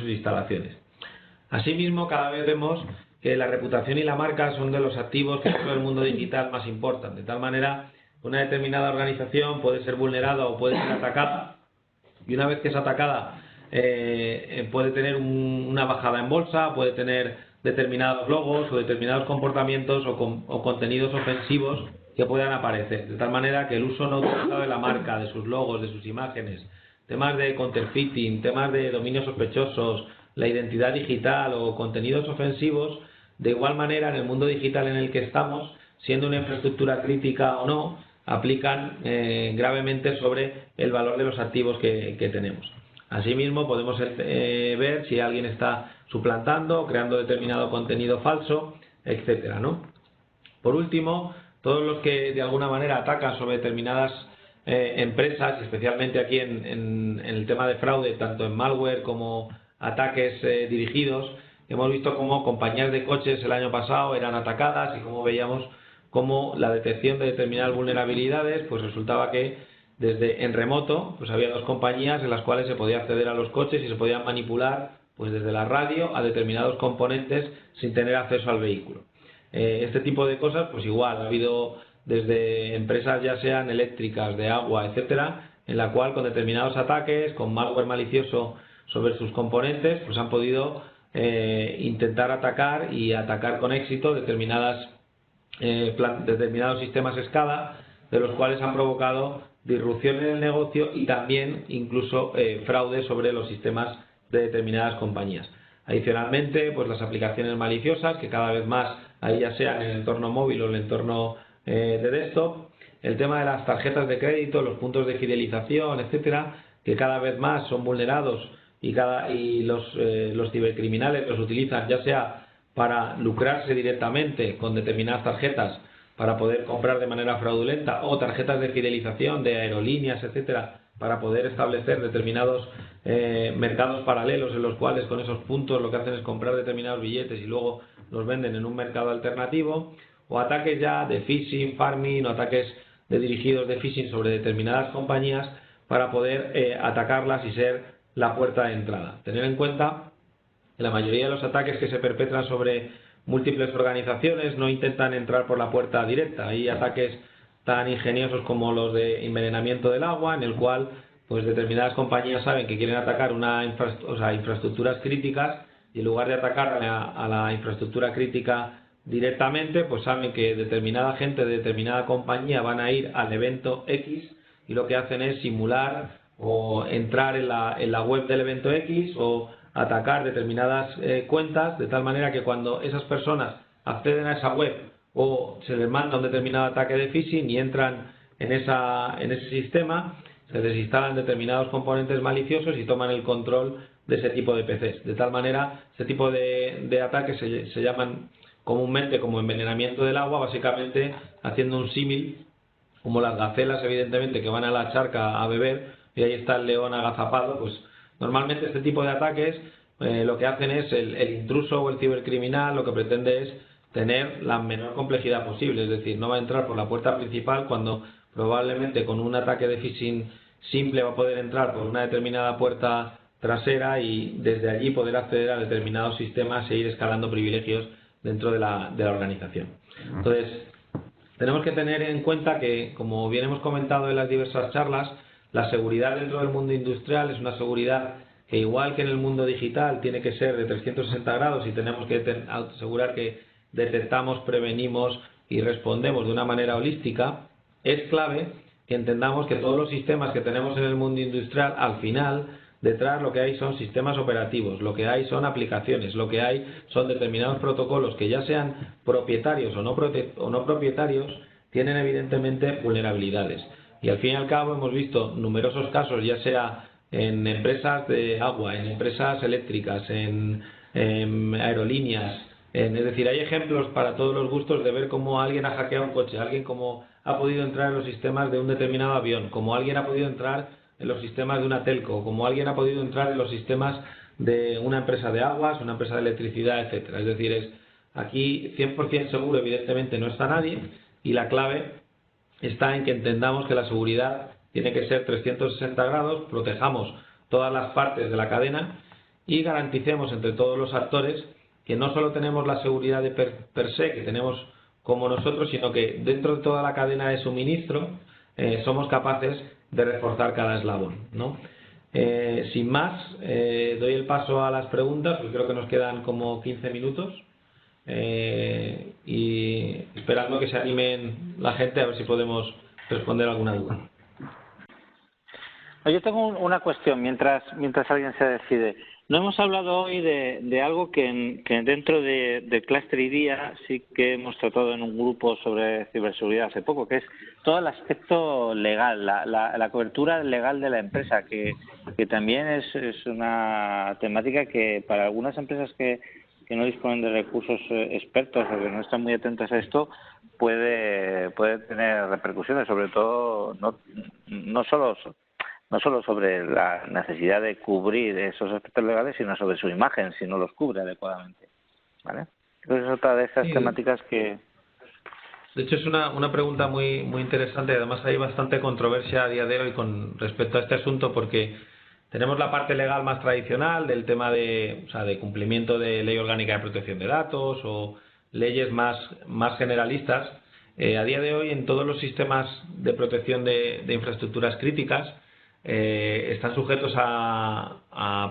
instalaciones. Asimismo, cada vez vemos que la reputación y la marca son de los activos que dentro del mundo digital más importan, de tal manera que una determinada organización puede ser vulnerada o puede ser atacada, y una vez que es atacada puede tener una bajada en bolsa, puede tener determinados logos o determinados comportamientos o contenidos ofensivos que puedan aparecer, de tal manera que el uso no autorizado de la marca, de sus logos, de sus imágenes, temas de counterfeiting, temas de dominios sospechosos, la identidad digital o contenidos ofensivos, de igual manera en el mundo digital en el que estamos, siendo una infraestructura crítica o no, aplican gravemente sobre el valor de los activos que tenemos. Asimismo, podemos ver si alguien está suplantando, creando determinado contenido falso, etcétera, ¿no? Por último, todos los que de alguna manera atacan sobre determinadas empresas, especialmente aquí en el tema de fraude, tanto en malware como ataques dirigidos, hemos visto cómo compañías de coches el año pasado eran atacadas y cómo veíamos cómo la detección de determinadas vulnerabilidades, pues resultaba que en remoto pues había 2 compañías en las cuales se podía acceder a los coches y se podían manipular pues desde la radio a determinados componentes sin tener acceso al vehículo. Este tipo de cosas, pues igual, ha habido desde empresas ya sean eléctricas, de agua, etcétera, en la cual con determinados ataques, con malware malicioso sobre sus componentes, pues han podido intentar atacar y atacar con éxito determinados sistemas SCADA, de los cuales han provocado disrupción en el negocio y también incluso fraude sobre los sistemas de determinadas compañías. Adicionalmente, pues las aplicaciones maliciosas, que cada vez más, ahí ya sea en el entorno móvil o en el entorno de desktop, el tema de las tarjetas de crédito, los puntos de fidelización, etcétera, que cada vez más son vulnerados y los cibercriminales los utilizan ya sea para lucrarse directamente con determinadas tarjetas para poder comprar de manera fraudulenta, o tarjetas de fidelización de aerolíneas, etcétera, para poder establecer determinados mercados paralelos en los cuales con esos puntos lo que hacen es comprar determinados billetes y luego los venden en un mercado alternativo, o ataques ya de phishing, farming, o ataques dirigidos de phishing sobre determinadas compañías para poder atacarlas y ser la puerta de entrada. Tener en cuenta que la mayoría de los ataques que se perpetran sobre múltiples organizaciones no intentan entrar por la puerta directa. Hay ataques tan ingeniosos como los de envenenamiento del agua, en el cual pues determinadas compañías saben que quieren atacar infraestructuras críticas, y en lugar de atacar a la infraestructura crítica directamente, pues saben que determinada gente de determinada compañía van a ir al evento X y lo que hacen es simular o entrar en la web del evento X o atacar determinadas cuentas, de tal manera que cuando esas personas acceden a esa web o se les manda un determinado ataque de phishing y entran en ese sistema, se les instalan determinados componentes maliciosos y toman el control de ese tipo de PCs. De tal manera, este tipo de ataques se llaman comúnmente como envenenamiento del agua, básicamente haciendo un símil como las gacelas, evidentemente, que van a la charca a beber y ahí está el león agazapado. Pues normalmente este tipo de ataques lo que hacen es el intruso o el cibercriminal lo que pretende es tener la menor complejidad posible, es decir, no va a entrar por la puerta principal cuando probablemente con un ataque de phishing simple va a poder entrar por una determinada puerta trasera y desde allí poder acceder a determinados sistemas e ir escalando privilegios dentro de la organización. Entonces, tenemos que tener en cuenta que, como bien hemos comentado en las diversas charlas, la seguridad dentro del mundo industrial es una seguridad que, igual que en el mundo digital, tiene que ser de 360 grados y tenemos que asegurar que detectamos, prevenimos y respondemos de una manera holística. Es clave que entendamos que todos los sistemas que tenemos en el mundo industrial, al final, detrás lo que hay son sistemas operativos, lo que hay son aplicaciones, lo que hay son determinados protocolos que, ya sean propietarios o no propietarios, tienen evidentemente vulnerabilidades. Y al fin y al cabo hemos visto numerosos casos, ya sea en empresas de agua, en empresas eléctricas, en aerolíneas, es decir, hay ejemplos para todos los gustos de ver cómo alguien ha hackeado un coche, alguien cómo ha podido entrar en los sistemas de un determinado avión, como alguien ha podido entrar en los sistemas de una telco, como alguien ha podido entrar en los sistemas de una empresa de aguas, una empresa de electricidad, etcétera. Es decir, aquí 100% seguro evidentemente no está nadie, y la clave está en que entendamos que la seguridad tiene que ser 360 grados, protejamos todas las partes de la cadena y garanticemos entre todos los actores que no solo tenemos la seguridad de per se que tenemos como nosotros, sino que dentro de toda la cadena de suministro somos capaces de reforzar cada eslabón, ¿no? Sin más, doy el paso a las preguntas, porque creo que nos quedan como 15 minutos y esperando que se animen la gente a ver si podemos responder alguna duda. Yo tengo una cuestión mientras alguien se decide. No hemos hablado hoy de algo que dentro de Cluster IDEA sí que hemos tratado en un grupo sobre ciberseguridad hace poco, que es todo el aspecto legal, la cobertura legal de la empresa, que también es una temática que para algunas empresas que no disponen de recursos expertos o que no están muy atentas a esto puede tener repercusiones, sobre todo no solo sobre la necesidad de cubrir esos aspectos legales, sino sobre su imagen, si no los cubre adecuadamente, ¿vale? Entonces es otra de esas temáticas que... De hecho, es una pregunta muy interesante. Además, hay bastante controversia a día de hoy con respecto a este asunto, porque tenemos la parte legal más tradicional del tema de cumplimiento de ley orgánica de protección de datos o leyes más generalistas. A día de hoy, en todos los sistemas de protección de infraestructuras críticas, están sujetos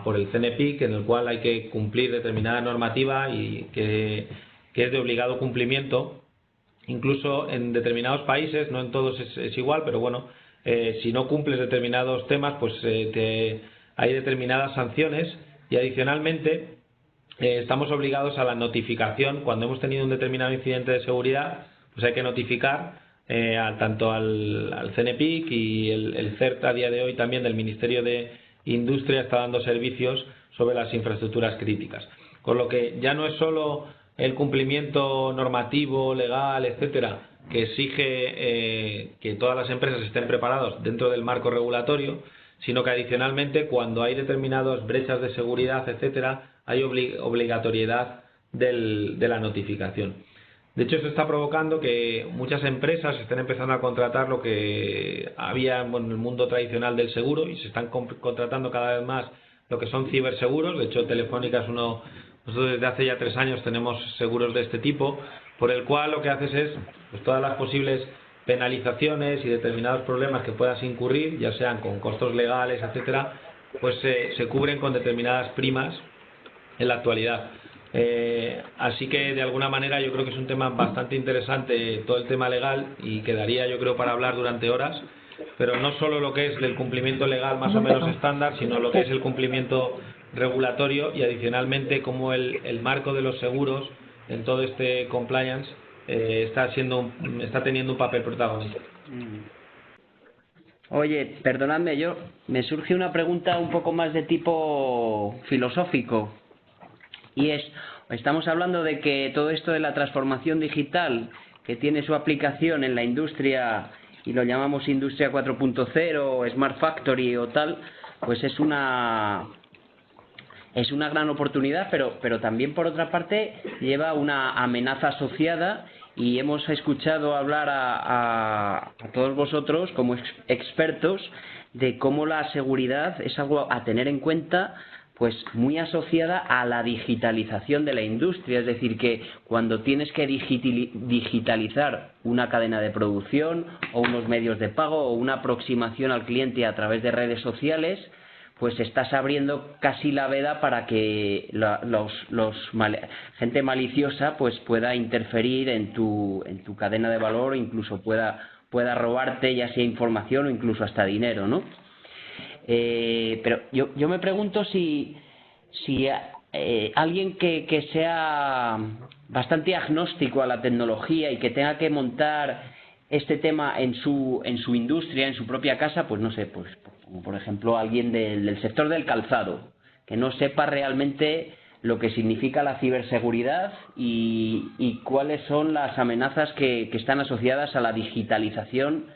por el CNPIC, en el cual hay que cumplir determinada normativa y que es de obligado cumplimiento. Incluso en determinados países, no en todos es igual, pero bueno, si no cumples determinados temas, pues hay determinadas sanciones, y adicionalmente estamos obligados a la notificación. Cuando hemos tenido un determinado incidente de seguridad, pues hay que notificar tanto al CNPIC, y el CERT a día de hoy también del Ministerio de Industria está dando servicios sobre las infraestructuras críticas. Con lo que ya no es solo el cumplimiento normativo, legal, etcétera, que exige que todas las empresas estén preparadas dentro del marco regulatorio, sino que adicionalmente, cuando hay determinadas brechas de seguridad, etcétera, hay obligatoriedad de la notificación. De hecho, esto está provocando que muchas empresas estén empezando a contratar lo que había en el mundo tradicional del seguro, y se están contratando cada vez más lo que son ciberseguros. De hecho, Telefónica es nosotros desde hace ya 3 años tenemos seguros de este tipo, por el cual lo que haces es, pues, todas las posibles penalizaciones y determinados problemas que puedas incurrir, ya sean con costos legales, etcétera, pues se cubren con determinadas primas en la actualidad. Así que de alguna manera yo creo que es un tema bastante interesante todo el tema legal, y quedaría, yo creo, para hablar durante horas, pero no solo lo que es del cumplimiento legal más o menos estándar, sino lo que es el cumplimiento regulatorio, y adicionalmente cómo el marco de los seguros en todo este compliance está teniendo un papel protagonista. Oye, perdonadme, me surge una pregunta un poco más de tipo filosófico, y estamos hablando de que todo esto de la transformación digital, que tiene su aplicación en la industria, y lo llamamos industria 4.0, Smart Factory o tal, pues es una gran oportunidad, pero también, por otra parte, lleva una amenaza asociada, y hemos escuchado hablar a todos vosotros como expertos de cómo la seguridad es algo a tener en cuenta, pues muy asociada a la digitalización de la industria. Es decir, que cuando tienes que digitalizar una cadena de producción o unos medios de pago o una aproximación al cliente a través de redes sociales, pues estás abriendo casi la veda para que gente maliciosa pues pueda interferir en tu cadena de valor, o incluso pueda robarte ya sea información o incluso hasta dinero, ¿no? Pero yo me pregunto si alguien que sea bastante agnóstico a la tecnología y que tenga que montar este tema en su industria, en su propia casa, pues no sé, pues como por ejemplo alguien del sector del calzado, que no sepa realmente lo que significa la ciberseguridad y cuáles son las amenazas que están asociadas a la digitalización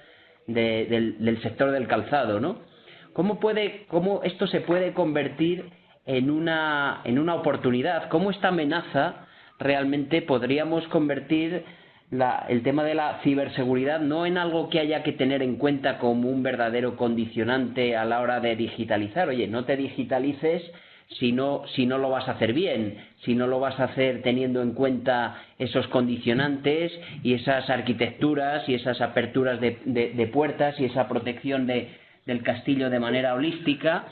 del sector del calzado, ¿no? ¿Cómo esto se puede convertir en una oportunidad? ¿Cómo esta amenaza realmente podríamos convertir el tema de la ciberseguridad no en algo que haya que tener en cuenta como un verdadero condicionante a la hora de digitalizar? Oye, no te digitalices si no lo vas a hacer bien, si no lo vas a hacer teniendo en cuenta esos condicionantes y esas arquitecturas y esas aperturas de puertas y esa protección del castillo de manera holística,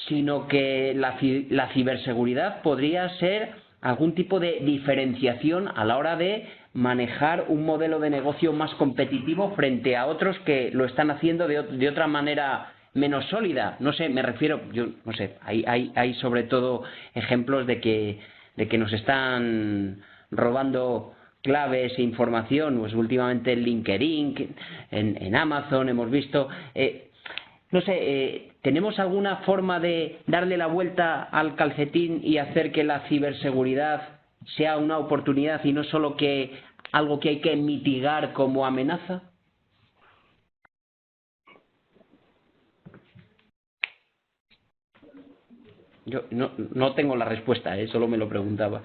sino que la ciberseguridad podría ser algún tipo de diferenciación a la hora de manejar un modelo de negocio más competitivo frente a otros que lo están haciendo de otra manera menos sólida. No sé, me refiero, hay sobre todo ejemplos de que nos están robando claves e información, pues últimamente en LinkedIn, en Amazon hemos visto. No sé, ¿tenemos alguna forma de darle la vuelta al calcetín y hacer que la ciberseguridad sea una oportunidad y no solo que algo que hay que mitigar como amenaza? Yo no tengo la respuesta, solo me lo preguntaba.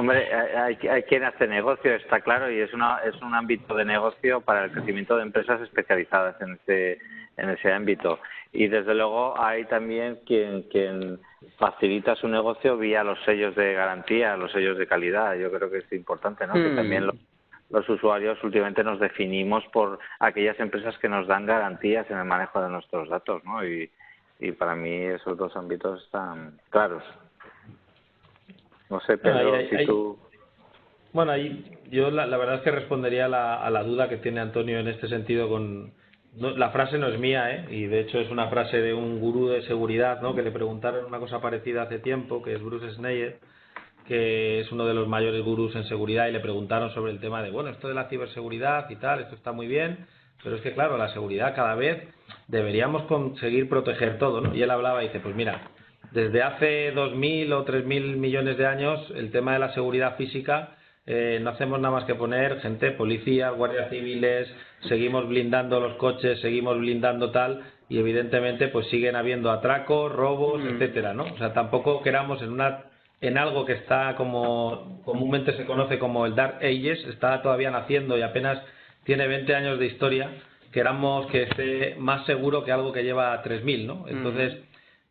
Hombre, hay quien hace negocio, está claro, y es un ámbito de negocio para el crecimiento de empresas especializadas en ese ámbito. Y desde luego hay también quien facilita su negocio vía los sellos de garantía, los sellos de calidad. Yo creo que es importante, ¿no? Que también los usuarios últimamente nos definimos por aquellas empresas que nos dan garantías en el manejo de nuestros datos, ¿no? Y para mí esos dos ámbitos están claros. No sé, Pedro, si tú... Bueno, ahí yo la verdad es que respondería a la duda que tiene Antonio en este sentido la frase no es mía, y de hecho es una frase de un gurú de seguridad, ¿no? Que le preguntaron una cosa parecida hace tiempo, que es Bruce Schneier, que es uno de los mayores gurús en seguridad, y le preguntaron sobre el tema de, bueno, esto de la ciberseguridad y tal, esto está muy bien, pero es que claro, la seguridad cada vez deberíamos conseguir proteger todo, ¿no? Y él hablaba y dice, pues mira, desde hace 2.000 o 3.000 millones de años el tema de la seguridad física no hacemos nada más que poner gente, policías, guardias civiles, seguimos blindando los coches, seguimos blindando tal, y evidentemente pues siguen habiendo atracos, robos, etcétera, ¿no? O sea, tampoco queramos en algo que está como comúnmente se conoce como el Dark Ages, está todavía naciendo y apenas tiene 20 años de historia, queramos que esté más seguro que algo que lleva 3.000, ¿no? Entonces,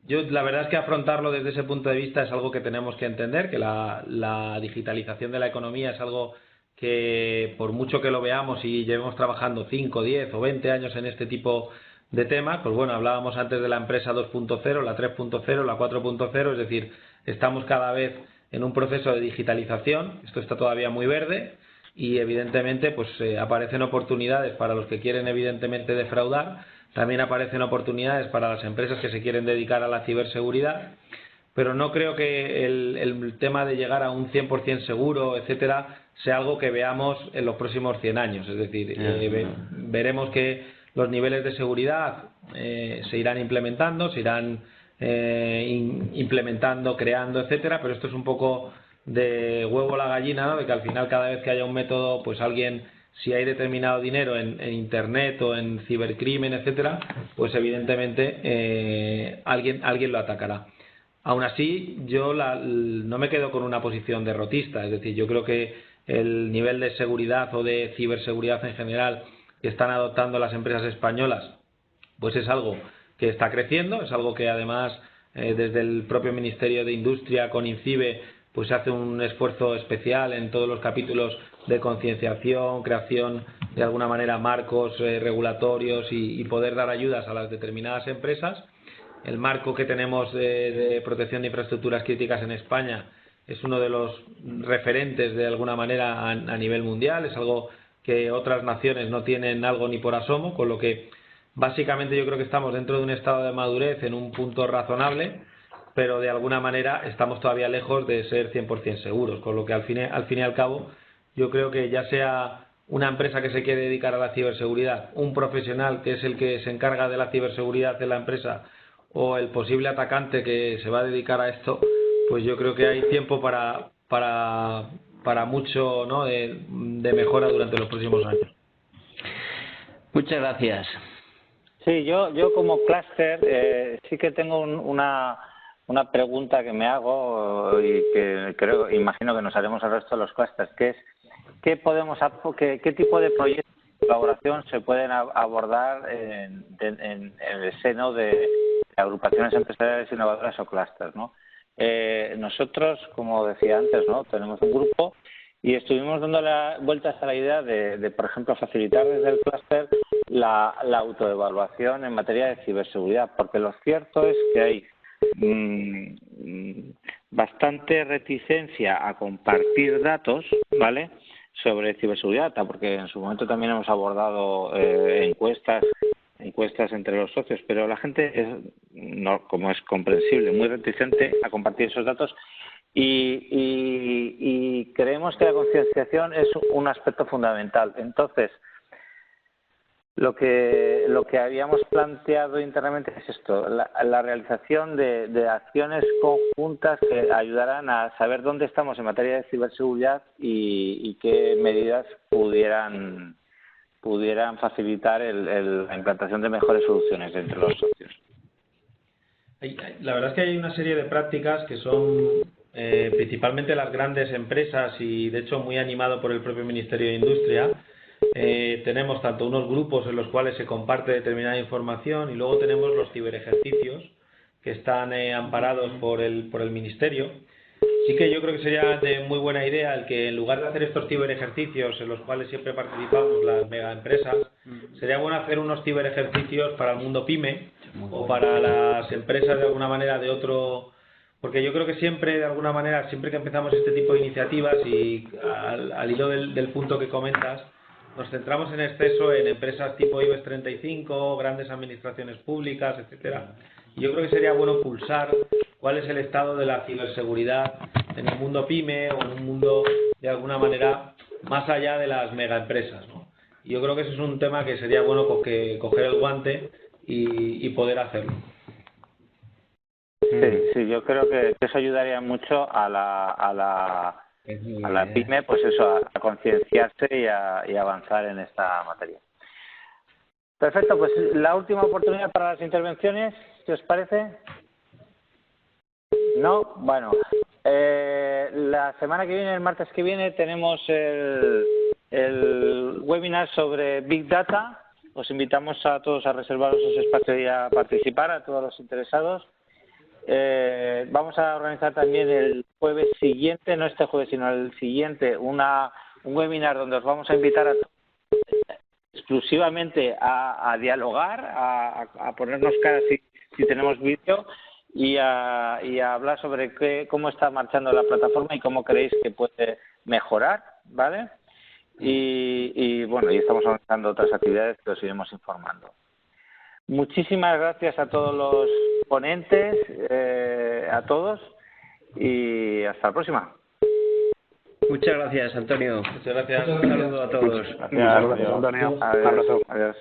yo la verdad es que afrontarlo desde ese punto de vista es algo que tenemos que entender, que la digitalización de la economía es algo que por mucho que lo veamos y llevemos trabajando 5, 10 o 20 años en este tipo de temas, pues bueno, hablábamos antes de la empresa 2.0, la 3.0, la 4.0, es decir, estamos cada vez en un proceso de digitalización, esto está todavía muy verde y evidentemente pues aparecen oportunidades para los que quieren evidentemente defraudar, también aparecen oportunidades para las empresas que se quieren dedicar a la ciberseguridad, pero no creo que el tema de llegar a un 100% seguro, etcétera, sea algo que veamos en los próximos 100 años. Es decir, veremos que los niveles de seguridad se irán implementando, se irán implementando, creando, etcétera, pero esto es un poco de huevo a la gallina, ¿no? De que al final cada vez que haya un método, pues alguien, si hay determinado dinero en internet o en cibercrimen, etcétera, pues evidentemente alguien lo atacará. Aún así, yo no me quedo con una posición derrotista, es decir, yo creo que el nivel de seguridad o de ciberseguridad en general que están adoptando las empresas españolas, pues es algo que está creciendo, es algo que además desde el propio Ministerio de Industria con INCIBE pues se hace un esfuerzo especial en todos los capítulos de concienciación, creación de alguna manera marcos regulatorios y poder dar ayudas a las determinadas empresas. El marco que tenemos de protección de infraestructuras críticas en España es uno de los referentes de alguna manera a nivel mundial, es algo que otras naciones no tienen algo ni por asomo, con lo que básicamente yo creo que estamos dentro de un estado de madurez en un punto razonable, pero de alguna manera estamos todavía lejos de ser 100% seguros, con lo que al fin y al cabo yo creo que ya sea una empresa que se quiere dedicar a la ciberseguridad, un profesional que es el que se encarga de la ciberseguridad de la empresa o el posible atacante que se va a dedicar a esto, pues yo creo que hay tiempo para mucho, ¿no? de mejora durante los próximos años. Muchas gracias. Sí, yo como clúster sí que tengo una pregunta que me hago y que imagino que nos haremos al resto de los clústeres, que es qué tipo de proyectos de colaboración se pueden abordar en el seno de agrupaciones empresariales innovadoras o clústeres, ¿no? Nosotros, como decía antes, ¿no? Tenemos un grupo y estuvimos dando vueltas a la idea de, por ejemplo, facilitar desde el clúster la autoevaluación en materia de ciberseguridad, porque lo cierto es que hay bastante reticencia a compartir datos, ¿vale?, sobre ciberseguridad, porque en su momento también hemos abordado encuestas entre los socios, pero la gente como es comprensible, muy reticente a compartir esos datos y creemos que la concienciación es un aspecto fundamental. Entonces, lo que habíamos planteado internamente es esto, la realización de acciones conjuntas que ayudarán a saber dónde estamos en materia de ciberseguridad y qué medidas pudieran facilitar la implantación de mejores soluciones entre los socios. La verdad es que hay una serie de prácticas que son principalmente las grandes empresas y de hecho muy animado por el propio Ministerio de Industria. Tenemos tanto unos grupos en los cuales se comparte determinada información y luego tenemos los ciberejercicios que están amparados por el Ministerio. Sí que yo creo que sería de muy buena idea el que en lugar de hacer estos ciberejercicios en los cuales siempre participamos las megaempresas, sería bueno hacer unos ciberejercicios para el mundo pyme o para las empresas de alguna manera de otro, porque yo creo que siempre de alguna manera, siempre que empezamos este tipo de iniciativas y al hilo del punto que comentas, nos centramos en exceso en empresas tipo IBEX 35, grandes administraciones públicas, etcétera. Y yo creo que sería bueno pulsar cuál es el estado de la ciberseguridad en el mundo pyme o en un mundo de alguna manera más allá de las megaempresas, ¿no? Y yo creo que ese es un tema que sería bueno coger el guante y poder hacerlo. Sí, yo creo que eso ayudaría mucho a la pyme, pues eso, a concienciarse y a avanzar en esta materia. Perfecto, pues la última oportunidad para las intervenciones, ¿qué os parece? ¿No? Bueno, la semana que viene, el martes que viene, tenemos el webinar sobre Big Data. Os invitamos a todos a reservaros ese espacio y a participar, a todos los interesados. Vamos a organizar también el jueves siguiente, no este jueves, sino el siguiente, un webinar donde os vamos a invitar a exclusivamente a dialogar, a ponernos cara si tenemos vídeo y a hablar sobre cómo está marchando la plataforma y cómo creéis que puede mejorar, ¿vale? Y bueno, y estamos organizando otras actividades que os iremos informando. Muchísimas gracias a todos los ponentes, a todos, y hasta la próxima. Muchas gracias, Antonio. Muchas gracias. Muchas Un saludo a todos. Gracias, Antonio. Un abrazo. Adiós.